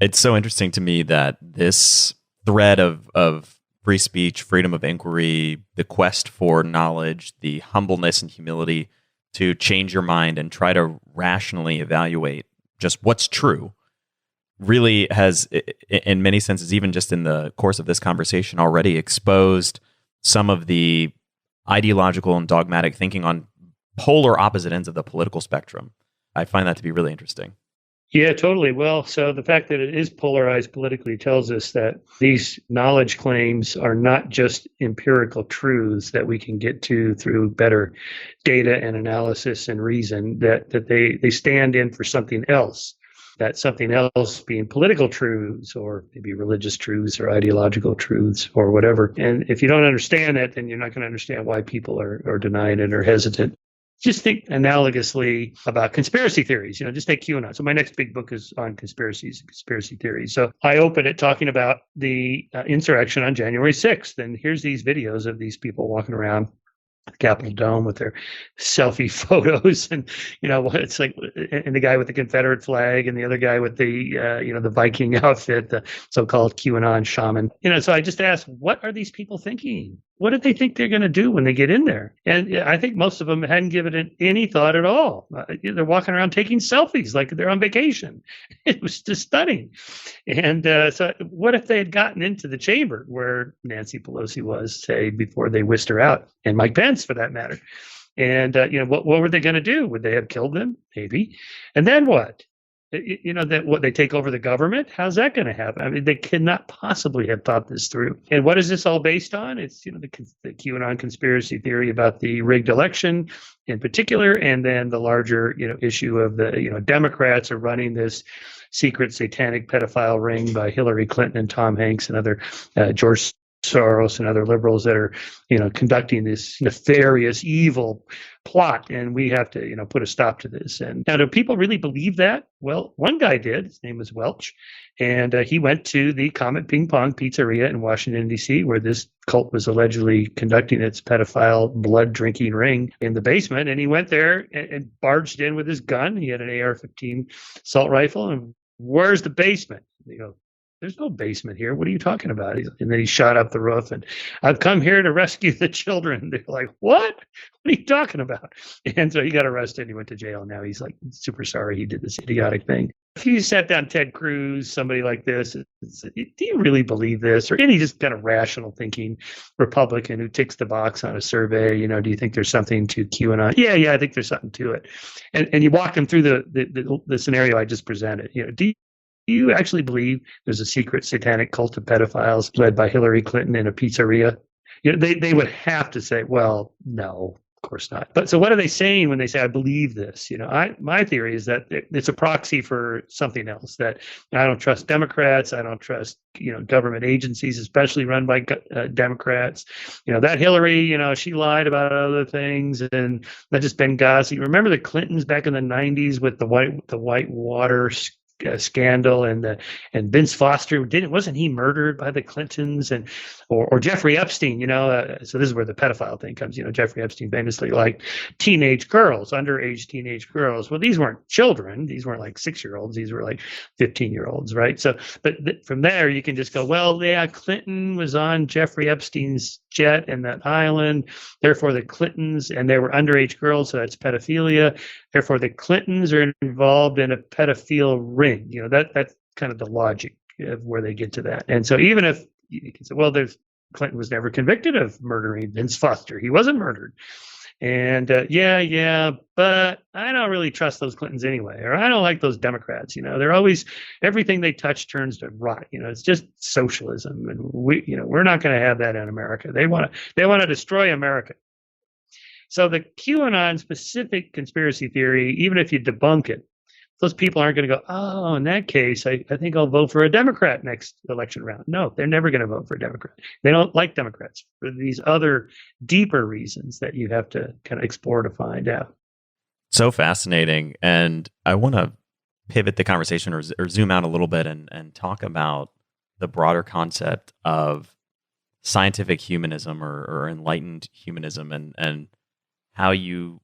It's so interesting to me that this thread of free speech, freedom of inquiry, the quest for knowledge, the humbleness and humility to change your mind and try to rationally evaluate just what's true, really has, in many senses, even just in the course of this conversation, already exposed some of the ideological and dogmatic thinking on polar opposite ends of the political spectrum. I find that to be really interesting. Yeah, totally. Well, so the fact that it is polarized politically tells us that these knowledge claims are not just empirical truths that we can get to through better data and analysis and reason, that they stand in for something else. That something else being political truths or maybe religious truths or ideological truths or whatever. And if you don't understand that, then you're not going to understand why people are denying it or hesitant. Just think analogously about conspiracy theories. You know, just take QAnon. So my next big book is on conspiracies and conspiracy theories. So I open it talking about the insurrection on January 6th. And here's these videos of these people walking around the Capitol Dome with their selfie photos, and you know, it's like, and the guy with the Confederate flag, and the other guy with the the Viking outfit, the so-called QAnon shaman. You know, so I just asked, what are these people thinking? What did they think they're going to do when they get in there? And I think most of them hadn't given it any thought at all. They're walking around taking selfies like they're on vacation. It was just stunning. And so what if they had gotten into the chamber where Nancy Pelosi was, say, before they whisked her out, and Mike Pence, for that matter? And, what were they going to do? Would they have killed them? Maybe. And then what? You know, that what they take over the government? How's that going to happen? I mean, they cannot possibly have thought this through. And what is this all based on? It's, you know, the QAnon conspiracy theory about the rigged election in particular, and then the larger, you know, issue of the, you know, Democrats are running this secret satanic pedophile ring by Hillary Clinton and Tom Hanks and other George Soros and other liberals that are, you know, conducting this nefarious, evil plot, and we have to, you know, put a stop to this. And now, do people really believe that? Well, one guy did. His name was Welch, and he went to the Comet Ping Pong Pizzeria in Washington, D.C., where this cult was allegedly conducting its pedophile blood-drinking ring in the basement. And he went there and barged in with his gun. He had an AR-15 assault rifle. And where's the basement? They go, there's no basement here. What are you talking about? And then he shot up the roof, and I've come here to rescue the children. They're like, what? What are you talking about? And so he got arrested and he went to jail. Now he's like super sorry he did this idiotic thing. If you sat down Ted Cruz, somebody like this, do you really believe this? Or any just kind of rational thinking Republican who ticks the box on a survey, you know, do you think there's something to QAnon? Yeah, I think there's something to it. And you walk them through the scenario I just presented. You know, do you actually believe there's a secret satanic cult of pedophiles led by Hillary Clinton in a pizzeria? You know, they would have to say, well, no, of course not. But so what are they saying when they say, I believe this? You know, my theory is that it's a proxy for something else, that I don't trust Democrats. I don't trust, you know, government agencies, especially run by Democrats. You know, that Hillary, you know, she lied about other things, and that just Benghazi. Remember the Clintons back in the 90s with the white water scandal, and Vince Foster wasn't he murdered by the Clintons, and or Jeffrey Epstein, you know, so this is where the pedophile thing comes. You know, Jeffrey Epstein famously liked teenage girls, underage teenage girls. Well, these weren't children, these weren't like 6-year-olds, these were like 15-year-olds, right? So but from there you can just go, well, yeah, Clinton was on Jeffrey Epstein's jet in that island, therefore the Clintons, and they were underage girls, so that's pedophilia, therefore the Clintons are involved in a pedophile ring. You know, that's kind of the logic of where they get to that. And so even if you can say, well, there's Clinton was never convicted of murdering Vince Foster. He wasn't murdered. And but I don't really trust those Clintons anyway, or I don't like those Democrats. They're always, everything they touch turns to rot. It's just socialism, and we're not going to have that in America. They want to destroy America. So the QAnon specific conspiracy theory, even if you debunk it, those people aren't going to go, oh, in that case, I think I'll vote for a Democrat next election round. No, they're never going to vote for a Democrat. They don't like Democrats for these other deeper reasons that you have to kind of explore to find out. So fascinating. And I want to pivot the conversation or zoom out a little bit and talk about the broader concept of scientific humanism or enlightened humanism and how you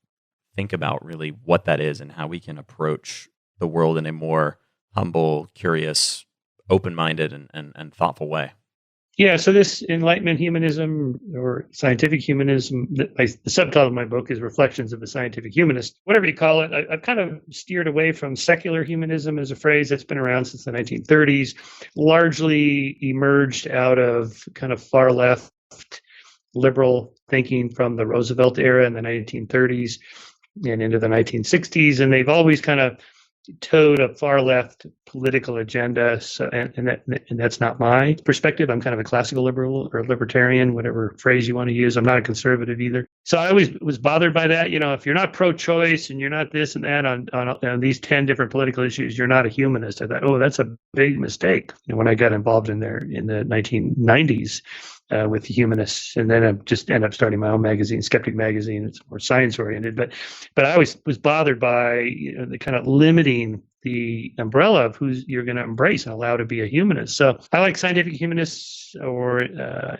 think about really what that is and how we can approach the world in a more humble, curious, open-minded, and thoughtful way. Yeah, so this Enlightenment humanism or scientific humanism, the subtitle of my book is Reflections of the Scientific Humanist. Whatever you call it, I've kind of steered away from secular humanism as a phrase that's been around since the 1930s, largely emerged out of kind of far left liberal thinking from the Roosevelt era in the 1930s and into the 1960s, and they've always kind of towed a far left political agenda. So, and that's not my perspective. I'm kind of a classical liberal or libertarian, whatever phrase you want to use. I'm not a conservative either. So I always was bothered by that. If you're not pro-choice and you're not this and that on these 10 different political issues, you're not a humanist. I thought, oh, that's a big mistake. When I got involved in there in the 1990s. With the humanists, and then I just ended up starting my own magazine, Skeptic Magazine. It's more science oriented, but I always was bothered by the kind of limiting the umbrella of who you're going to embrace and allow to be a humanist. So I like scientific humanists or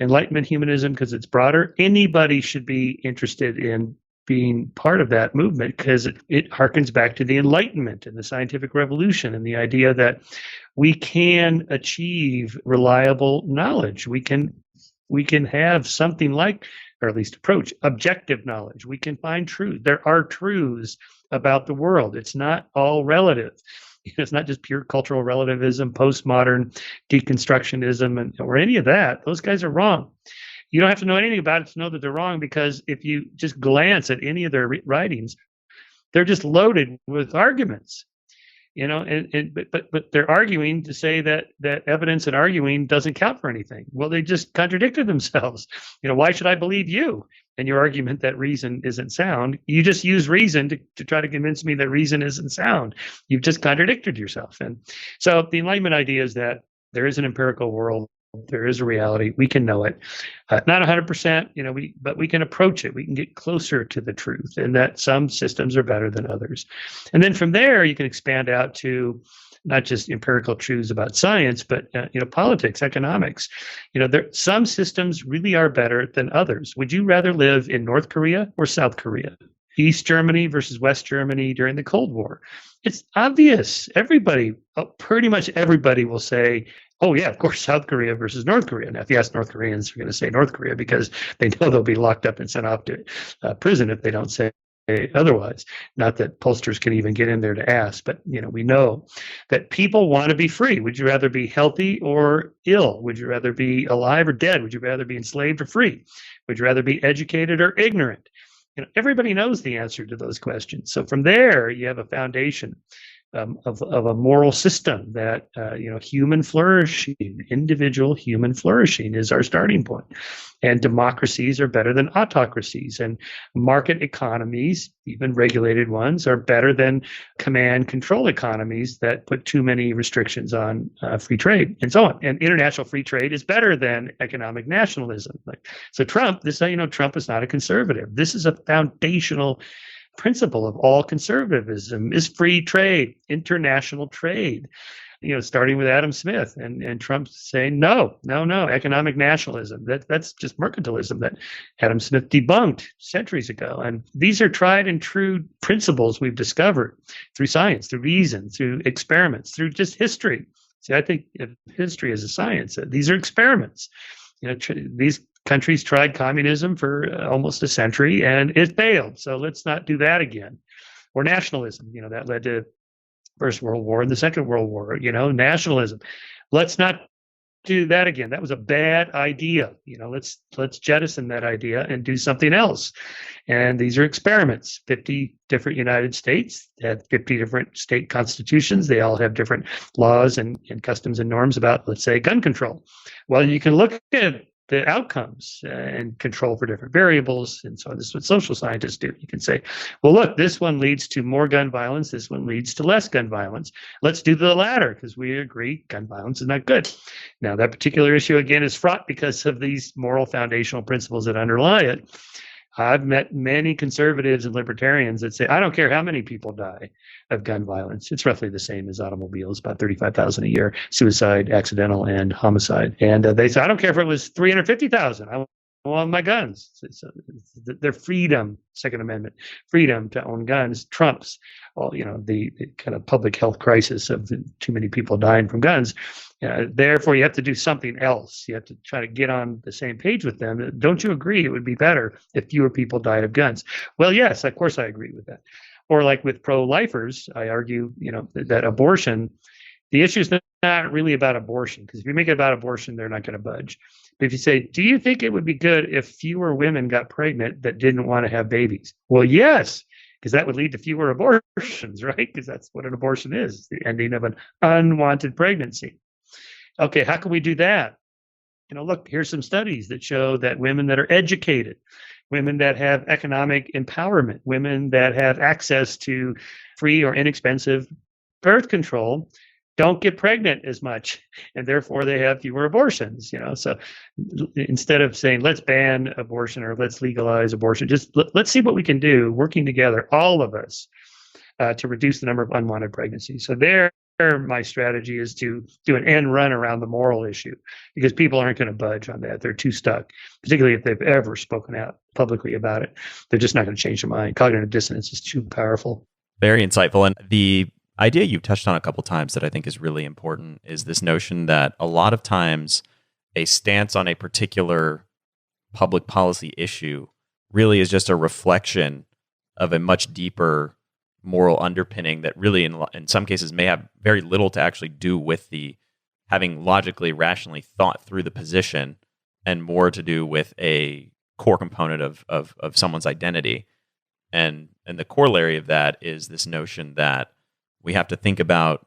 Enlightenment humanism because it's broader. Anybody should be interested in being part of that movement because it harkens back to the Enlightenment and the scientific revolution and the idea that we can achieve reliable knowledge. We can have something like, or at least approach, objective knowledge. We can find truth. There are truths about the world. It's not all relative. It's not just pure cultural relativism, postmodern deconstructionism, or any of that. Those guys are wrong. You don't have to know anything about it to know that they're wrong, because if you just glance at any of their writings, they're just loaded with arguments. But they're arguing to say that evidence and arguing doesn't count for anything. Well, they just contradicted themselves. Why should I believe you and your argument that reason isn't sound? You just use reason to try to convince me that reason isn't sound. You've just contradicted yourself. And so the Enlightenment idea is that there is an empirical world. There is a reality. We can know it. Not 100%, but we can approach it. We can get closer to the truth, and that some systems are better than others. And then from there, you can expand out to not just empirical truths about science, but politics, economics. Some systems really are better than others. Would you rather live in North Korea or South Korea? East Germany versus West Germany during the Cold War. It's obvious. Pretty much everybody will say, oh, yeah, of course, South Korea versus North Korea. Now, if you ask North Koreans, they're going to say North Korea because they know they'll be locked up and sent off to prison if they don't say otherwise. Not that pollsters can even get in there to ask, but we know that people want to be free. Would you rather be healthy or ill? Would you rather be alive or dead? Would you rather be enslaved or free? Would you rather be educated or ignorant? Everybody knows the answer to those questions. So from there, you have a foundation of a moral system that human flourishing, individual human flourishing is our starting point. And democracies are better than autocracies, and market economies, even regulated ones, are better than command control economies that put too many restrictions on free trade and so on. And international free trade is better than economic nationalism. So Trump is not a conservative. This is a foundational principle of all conservatism is free trade, international trade, starting with Adam Smith and Trump saying, no, economic nationalism. That's just mercantilism that Adam Smith debunked centuries ago. And these are tried and true principles we've discovered through science, through reason, through experiments, through just history. See, I think if history is a science, these are experiments. These countries tried communism for almost a century and it failed. So let's not do that again. Or nationalism, that led to First World War and the Second World War, nationalism. Let's not do that again. That was a bad idea. Let's jettison that idea and do something else. And these are experiments. 50 different United States had 50 different state constitutions. They all have different laws and customs and norms about, let's say, gun control. Well, you can look at the outcomes and control for different variables. And so this is what social scientists do. You can say, well, look, this one leads to more gun violence. This one leads to less gun violence. Let's do the latter because we agree gun violence is not good. Now, that particular issue, again, is fraught because of these moral foundational principles that underlie it. I've met many conservatives and libertarians that say, I don't care how many people die of gun violence. It's roughly the same as automobiles, about 35,000 a year, suicide, accidental, and homicide. And they say, I don't care if it was 350,000. I want my guns. So their freedom, Second Amendment, freedom to own guns trumps all, the kind of public health crisis of too many people dying from guns. Therefore, you have to do something else. You have to try to get on the same page with them. Don't you agree it would be better if fewer people died of guns? Well, yes, of course I agree with that. Or like with pro-lifers, I argue, that abortion, the issue is not really about abortion, because if you make it about abortion, they're not going to budge. But if you say, do you think it would be good if fewer women got pregnant that didn't want to have babies? Well, yes, because that would lead to fewer abortions, right? Because that's what an abortion is, the ending of an unwanted pregnancy. Okay, how can we do that? Look, here's some studies that show that women that are educated, women that have economic empowerment, women that have access to free or inexpensive birth control don't get pregnant as much, and therefore they have fewer abortions. So instead of saying let's ban abortion or let's legalize abortion, just let's see what we can do working together, all of us, to reduce the number of unwanted pregnancies. So my strategy is to do an end run around the moral issue, because people aren't going to budge on that. They're too stuck, particularly if they've ever spoken out publicly about it. They're just not going to change their mind. Cognitive dissonance is too powerful. Very insightful. And the idea you've touched on a couple times that I think is really important is this notion that a lot of times a stance on a particular public policy issue really is just a reflection of a much deeper moral underpinning that really in some cases may have very little to actually do with the having logically, rationally thought through the position, and more to do with a core component of someone's identity. And the corollary of that is this notion that we have to think about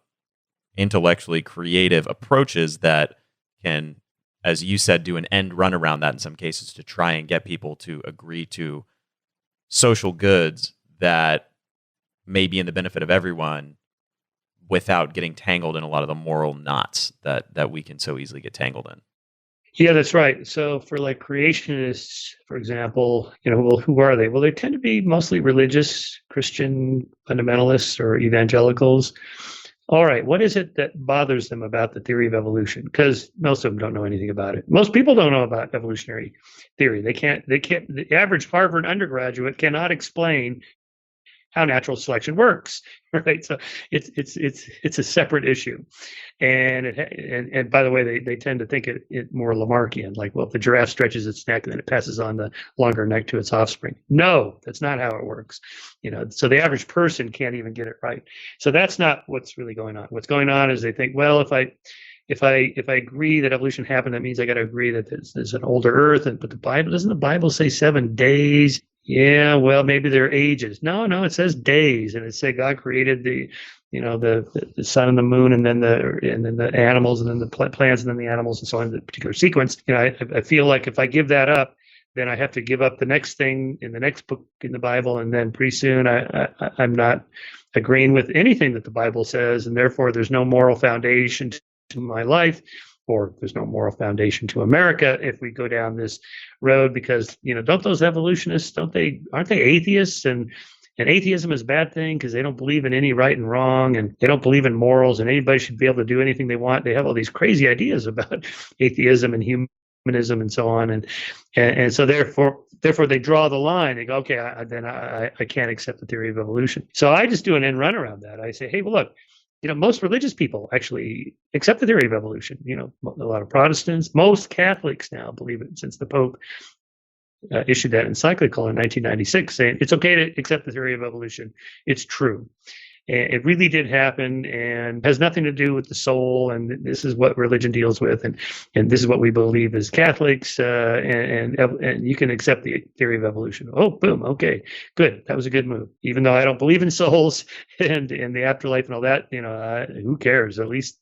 intellectually creative approaches that can, as you said, do an end run around that in some cases to try and get people to agree to social goods that may be in the benefit of everyone without getting tangled in a lot of the moral knots that we can so easily get tangled in. Yeah, that's right. So for like creationists, for example, who are they? Well, they tend to be mostly religious, Christian fundamentalists or evangelicals. All right, what is it that bothers them about the theory of evolution? Because most of them don't know anything about it. Most people don't know about evolutionary theory. They can't, the average Harvard undergraduate cannot explain how natural selection works, right? So it's a separate issue, and by the way, they tend to think it more Lamarckian, like, well, if the giraffe stretches its neck and then it passes on the longer neck to its offspring. No, that's not how it works. So the average person can't even get it right. So that's not what's really going on. What's going on is they think, well, if I agree that evolution happened, that means I got to agree that there's an older Earth. But doesn't the Bible say 7 days? Yeah, well, maybe they're ages. No, it says days, and it said God created the sun and the moon, and then the animals, and then the plants, and then the animals, and so on in the particular sequence. I feel like if I give that up, then I have to give up the next thing in the next book in the Bible, and then pretty soon I'm not agreeing with anything that the Bible says, and therefore there's no moral foundation to my life, or there's no moral foundation to America if we go down this road, because don't those evolutionists, aren't they atheists, and atheism is a bad thing because they don't believe in any right and wrong, and they don't believe in morals, and anybody should be able to do anything they want. They have all these crazy ideas about atheism and humanism and so on, and so therefore they draw the line. They go, okay, I can't accept the theory of evolution. So I just do an end run around that. I say, hey, well, look, most religious people actually accept the theory of evolution. A lot of Protestants, most Catholics now believe it, since the Pope issued that encyclical in 1996 saying it's okay to accept the theory of evolution. It's true. It really did happen and has nothing to do with the soul. And this is what religion deals with. And this is what we believe as Catholics. And you can accept the theory of evolution. Oh, boom. Okay, good. That was a good move. Even though I don't believe in souls and the afterlife and all that, who cares? At least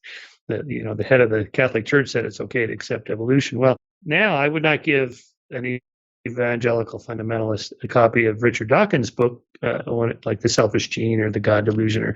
the head of the Catholic Church said it's okay to accept evolution. Well, now I would not give any evangelical fundamentalist a copy of Richard Dawkins' book, like The Selfish Gene or The God Delusion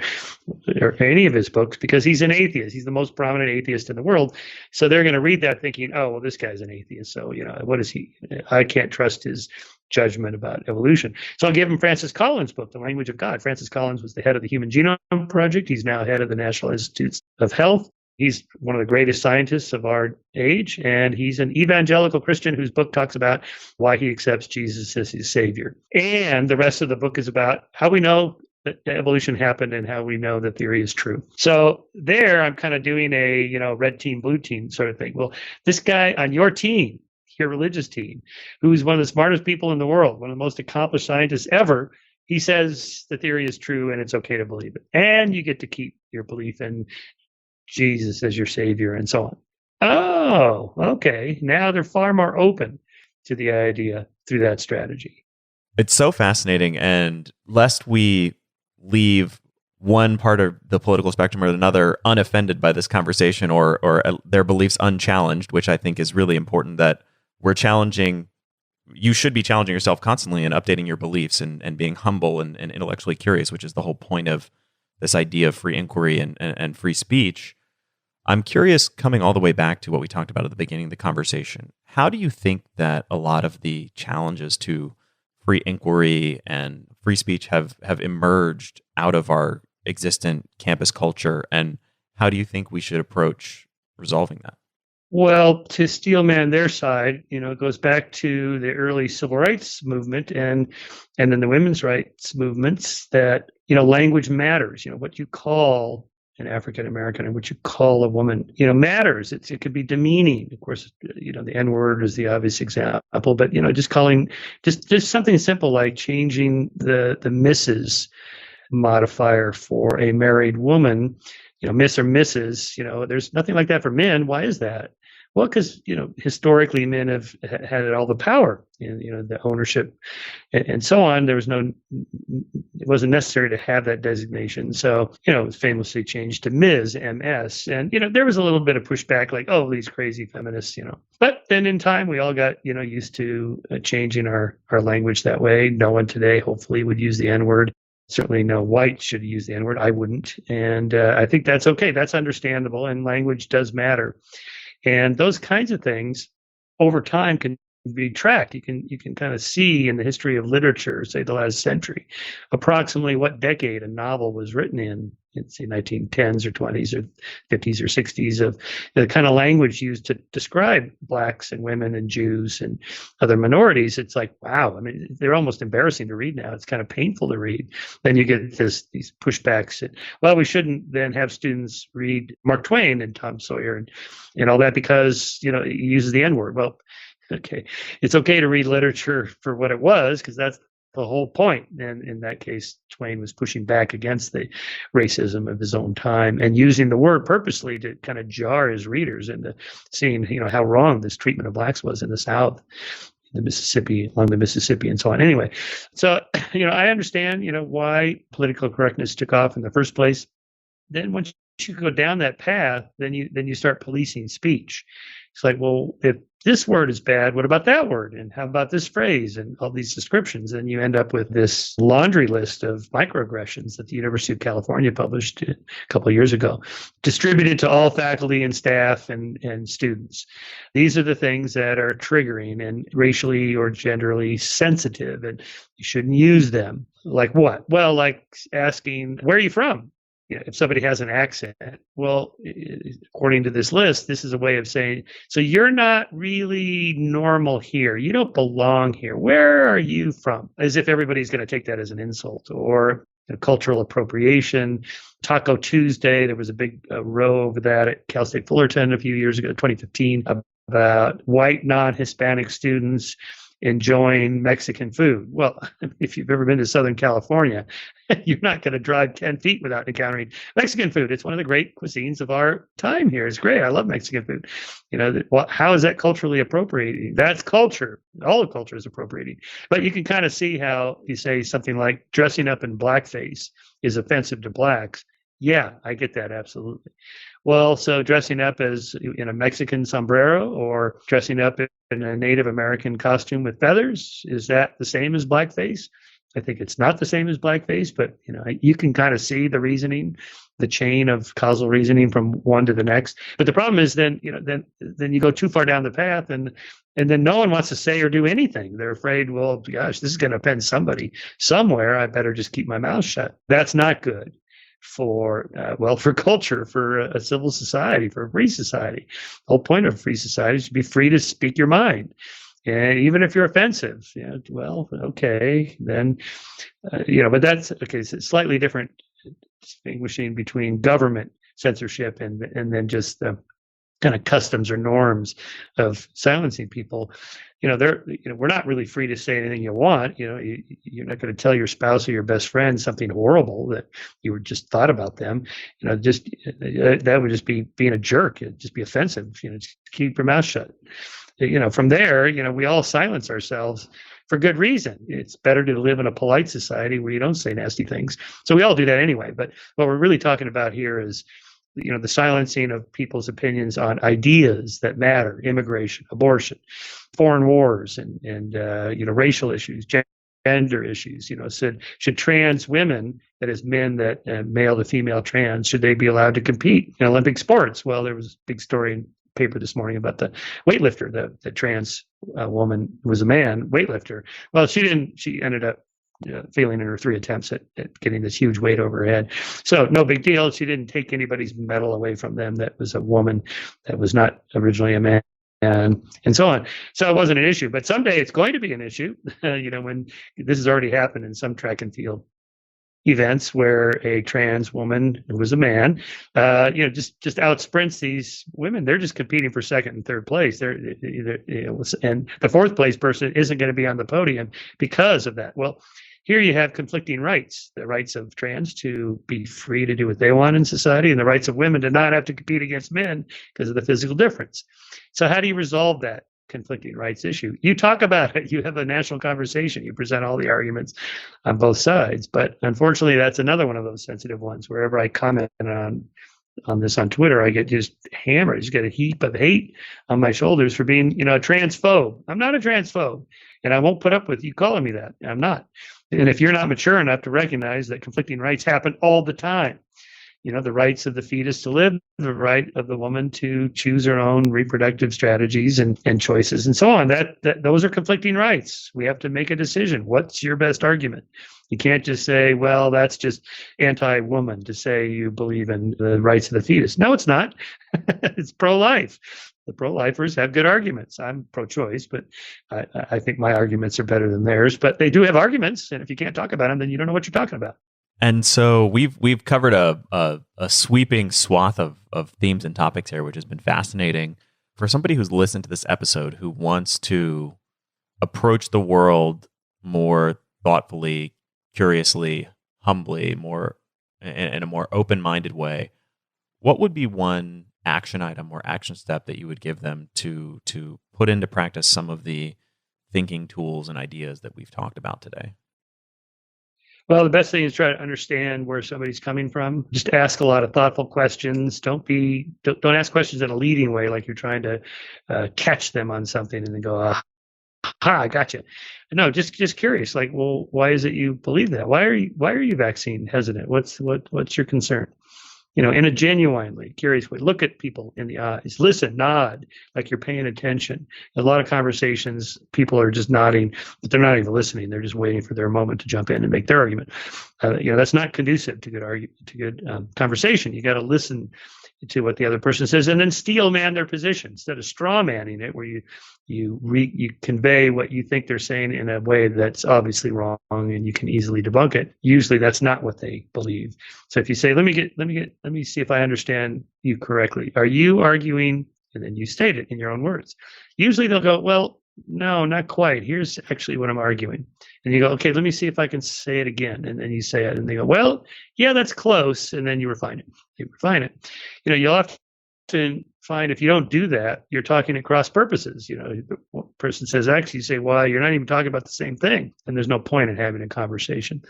or any of his books, because he's an atheist. He's the most prominent atheist in the world. So they're going to read that thinking, oh, well, this guy's an atheist. So, what is he? I can't trust his judgment about evolution. So I'll give him Francis Collins' book, The Language of God. Francis Collins was the head of the Human Genome Project. He's now head of the National Institutes of Health. He's one of the greatest scientists of our age, and he's an evangelical Christian whose book talks about why he accepts Jesus as his savior. And the rest of the book is about how we know that evolution happened and how we know the theory is true. So there, I'm kind of doing a, red team, blue team sort of thing. Well, this guy on your team, your religious team, who's one of the smartest people in the world, one of the most accomplished scientists ever, he says the theory is true and it's okay to believe it. And you get to keep your belief in Jesus as your savior and so on. Oh, okay. Now they're far more open to the idea through that strategy. It's so fascinating. And lest we leave one part of the political spectrum or another unoffended by this conversation or their beliefs unchallenged, which I think is really important, that we're challenging. You should be challenging yourself constantly and updating your beliefs and being humble and intellectually curious, which is the whole point of this idea of free inquiry and free speech. I'm curious, coming all the way back to what we talked about at the beginning of the conversation, how do you think that a lot of the challenges to free inquiry and free speech have emerged out of our existent campus culture, and how do you think we should approach resolving that? Well, to steelman their side, it goes back to the early civil rights movement and then the women's rights movements that, language matters. What you call an African American and what you call a woman, matters. It could be demeaning. Of course, the N-word is the obvious example, but, just calling just something simple like changing the Mrs. modifier for a married woman, Miss or Mrs., there's nothing like that for men. Why is that? Well, because, historically men have had all the power, the ownership and so on. It wasn't necessary to have that designation. So, it was famously changed to Ms., MS. And, there was a little bit of pushback like, oh, these crazy feminists, But then in time, we all got, used to changing our language that way. No one today, hopefully, would use the N-word. Certainly no white should use the N-word. I wouldn't. And I think that's okay. That's understandable. And language does matter. And those kinds of things over time can be tracked. You can kind of see in the history of literature, say the last century, approximately what decade a novel was written in say 1910s or 20s or 50s or 60s, of the kind of language used to describe blacks and women and Jews and other minorities. It's like, wow, I mean, they're almost embarrassing to read now. It's kind of painful to read. Then you get these pushbacks. Well, we shouldn't then have students read Mark Twain and Tom Sawyer and all that because, he uses the N-word. Well, okay, it's okay to read literature for what it was, because that's the whole point. And in that case, Twain was pushing back against the racism of his own time and using the word purposely to kind of jar his readers into seeing, how wrong this treatment of blacks was in the South, the Mississippi, along the Mississippi and so on. Anyway, so, I understand, why political correctness took off in the first place. Then once you go down that path, then you start policing speech. It's like, well, if this word is bad, what about that word? And how about this phrase and all these descriptions? And you end up with this laundry list of microaggressions that the University of California published a couple of years ago, distributed to all faculty and staff and students. These are the things that are triggering and racially or genderly sensitive, and you shouldn't use them. Like what? Well, like asking, where are you from? If somebody has an accent, well, according to this list, this is a way of saying, so you're not really normal here. You don't belong here. Where are you from? As if everybody's going to take that as an insult. Or cultural appropriation. Taco Tuesday, there was a big row over that at Cal State Fullerton a few years ago, 2015, about white non-Hispanic students enjoying Mexican food. Well, if you've ever been to Southern California, you're not going to drive 10 feet without encountering Mexican food. It's one of the great cuisines of our time here. It's great. I love Mexican food. How is that culturally appropriating? That's culture. All of culture is appropriating. But you can kind of see how you say something like dressing up in blackface is offensive to blacks. Yeah, I get that. Absolutely. Well, so dressing up as in a Mexican sombrero or dressing up in a Native American costume with feathers, is that the same as blackface? I think it's not the same as blackface, but you can kind of see the reasoning, the chain of causal reasoning from one to the next. But the problem is then you go too far down the path and then no one wants to say or do anything. They're afraid, well, gosh, this is going to offend somebody somewhere. I better just keep my mouth shut. That's not good for culture, for a civil society, for a free society. The whole point of a free society is to be free to speak your mind. And even if you're offensive, well, okay, then, but that's okay. So it's slightly different, distinguishing between government censorship and then just the kind of customs or norms of silencing people. We're not really free to say anything you want. You're not going to tell your spouse or your best friend something horrible that you were just thought about them. That would just be being a jerk. It'd just be offensive. Just keep your mouth shut. From there, we all silence ourselves for good reason. It's better to live in a polite society where you don't say nasty things. So we all do that anyway. But what we're really talking about here is, the silencing of people's opinions on ideas that matter: immigration, abortion, foreign wars, and racial issues, gender issues. Should trans women, that is men that male to female trans, should they be allowed to compete in Olympic sports? Well, there was a big story in paper this morning about the weightlifter, the trans woman who was a man weightlifter. Well, she ended up failing in her 3 attempts at getting this huge weight over her head. So no big deal. She didn't take anybody's medal away from them. That was a woman that was not originally a man. And so on. So it wasn't an issue, but someday it's going to be an issue, when this has already happened in some track and field events where a trans woman who was a man, just out sprints these women. They're just competing for second and third place. And the fourth place person isn't going to be on the podium because of that. Well, here you have conflicting rights: the rights of trans to be free to do what they want in society, and the rights of women to not have to compete against men because of the physical difference. So how do you resolve that conflicting rights issue? You talk about it. You have a national conversation. You present all the arguments on both sides. But unfortunately, that's another one of those sensitive ones. Wherever I comment on this on Twitter, I get just hammered. I just get a heap of hate on my shoulders for being, a transphobe. I'm not a transphobe, and I won't put up with you calling me that. I'm not. And if you're not mature enough to recognize that conflicting rights happen all the time, the rights of the fetus to live, the right of the woman to choose her own reproductive strategies and choices and so on, that those are conflicting rights. We have to make a decision. What's your best argument? You can't just say, well, that's just anti-woman to say you believe in the rights of the fetus. No, it's not. It's pro-life. The pro-lifers have good arguments. I'm pro-choice, but I think my arguments are better than theirs. But they do have arguments, and if you can't talk about them, then you don't know what you're talking about. And so we've covered a sweeping swath of themes and topics here, which has been fascinating. For somebody who's listened to this episode who wants to approach the world more thoughtfully, curiously, humbly, more in a more open-minded way, what would be one action item or action step that you would give them to put into practice some of the thinking tools and ideas that we've talked about today? Well, the best thing is try to understand where somebody's coming from. Just ask a lot of thoughtful questions. Don't ask questions in a leading way, like you're trying to catch them on something and then go, "Ha, I got you." No, just curious. Like, well, why is it you believe that? Why are you vaccine hesitant? What's your concern? In a genuinely curious way. Look at people in the eyes. Listen, nod, like you're paying attention. A lot of conversations, people are just nodding, but they're not even listening. They're just waiting for their moment to jump in and make their argument. That's not conducive to good conversation. You got to listen to what the other person says and then steel man their position instead of straw manning it, where you convey what you think they're saying in a way that's obviously wrong and you can easily debunk it. Usually that's not what they believe. So if you say, let me see if I understand you correctly. Are you arguing? And then you state it in your own words. Usually they'll go, well, no, not quite. Here's actually what I'm arguing. And you go, okay, let me see if I can say it again. And then you say it, and they go, well, yeah, that's close. And then you refine it. You refine it. You'll often find if you don't do that, you're talking at cross purposes. One person says X, you say Y, you're not even talking about the same thing. And there's no point in having a conversation.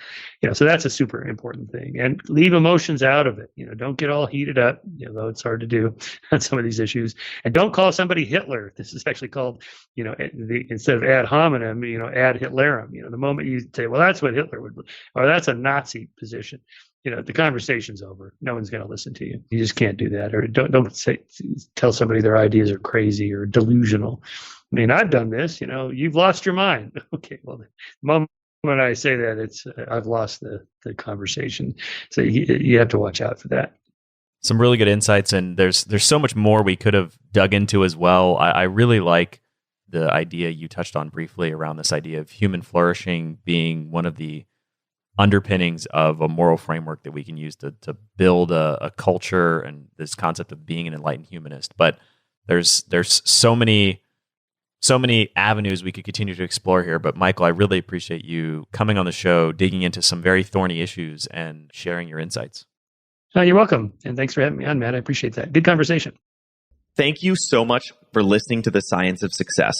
So that's a super important thing. And leave emotions out of it. Don't get all heated up, though it's hard to do on some of these issues. And don't call somebody Hitler. This is actually called, instead of ad hominem, ad Hitlerum. The moment you say, well, that's what Hitler would, or that's a Nazi position. The conversation's over. No one's going to listen to you. You just can't do that. Or don't tell somebody their ideas are crazy or delusional. I mean, I've done this. You've lost your mind. Okay, well, the moment I say that, I've lost the conversation. So you have to watch out for that. Some really good insights, and there's so much more we could have dug into as well. I really like the idea you touched on briefly around this idea of human flourishing being one of the underpinnings of a moral framework that we can use to build a culture and this concept of being an enlightened humanist. But there's so many avenues we could continue to explore here. But Michael, I really appreciate you coming on the show, digging into some very thorny issues and sharing your insights. You're welcome. And thanks for having me on, Matt. I appreciate that. Good conversation. Thank you so much for listening to The Science of Success.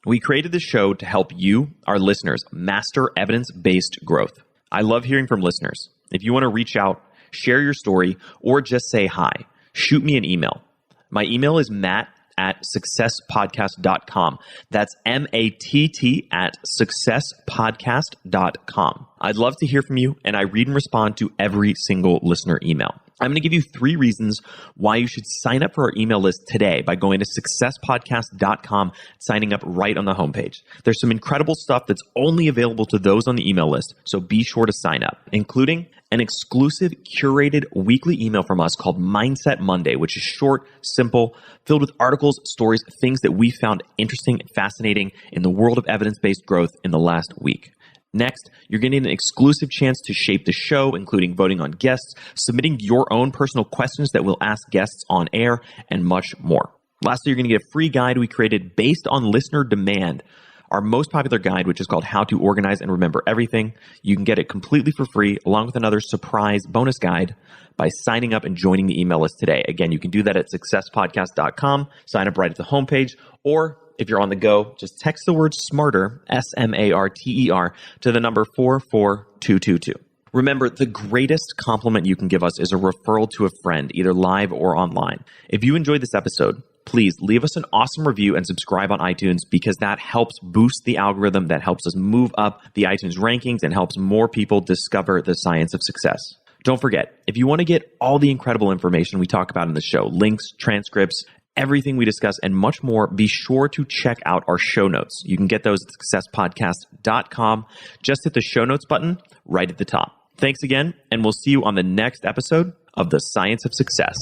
We created this show to help you, our listeners, master evidence-based growth. I love hearing from listeners. If you want to reach out, share your story, or just say hi, shoot me an email. My email is matt@successpodcast.com. That's matt@successpodcast.com. I'd love to hear from you, and I read and respond to every single listener email. I'm going to give you 3 reasons why you should sign up for our email list today by going to successpodcast.com, signing up right on the homepage. There's some incredible stuff that's only available to those on the email list, so be sure to sign up, including an exclusive curated weekly email from us called Mindset Monday, which is short, simple, filled with articles, stories, things that we found interesting and fascinating in the world of evidence-based growth in the last week. Next, you're getting an exclusive chance to shape the show, including voting on guests, submitting your own personal questions that we'll ask guests on air, and much more. Lastly, you're going to get a free guide we created based on listener demand, our most popular guide, which is called How to Organize and Remember Everything. You can get it completely for free, along with another surprise bonus guide by signing up and joining the email list today. Again, you can do that at successpodcast.com, sign up right at the homepage, or if you're on the go, just text the word SMARTER, SMARTER, to the number 44222. Remember, the greatest compliment you can give us is a referral to a friend, either live or online. If you enjoyed this episode, please leave us an awesome review and subscribe on iTunes, because that helps boost the algorithm, that helps us move up the iTunes rankings and helps more people discover the science of success. Don't forget, if you want to get all the incredible information we talk about in the show, links, transcripts, everything we discuss, and much more, be sure to check out our show notes. You can get those at successpodcast.com. Just hit the show notes button right at the top. Thanks again, and we'll see you on the next episode of The Science of Success.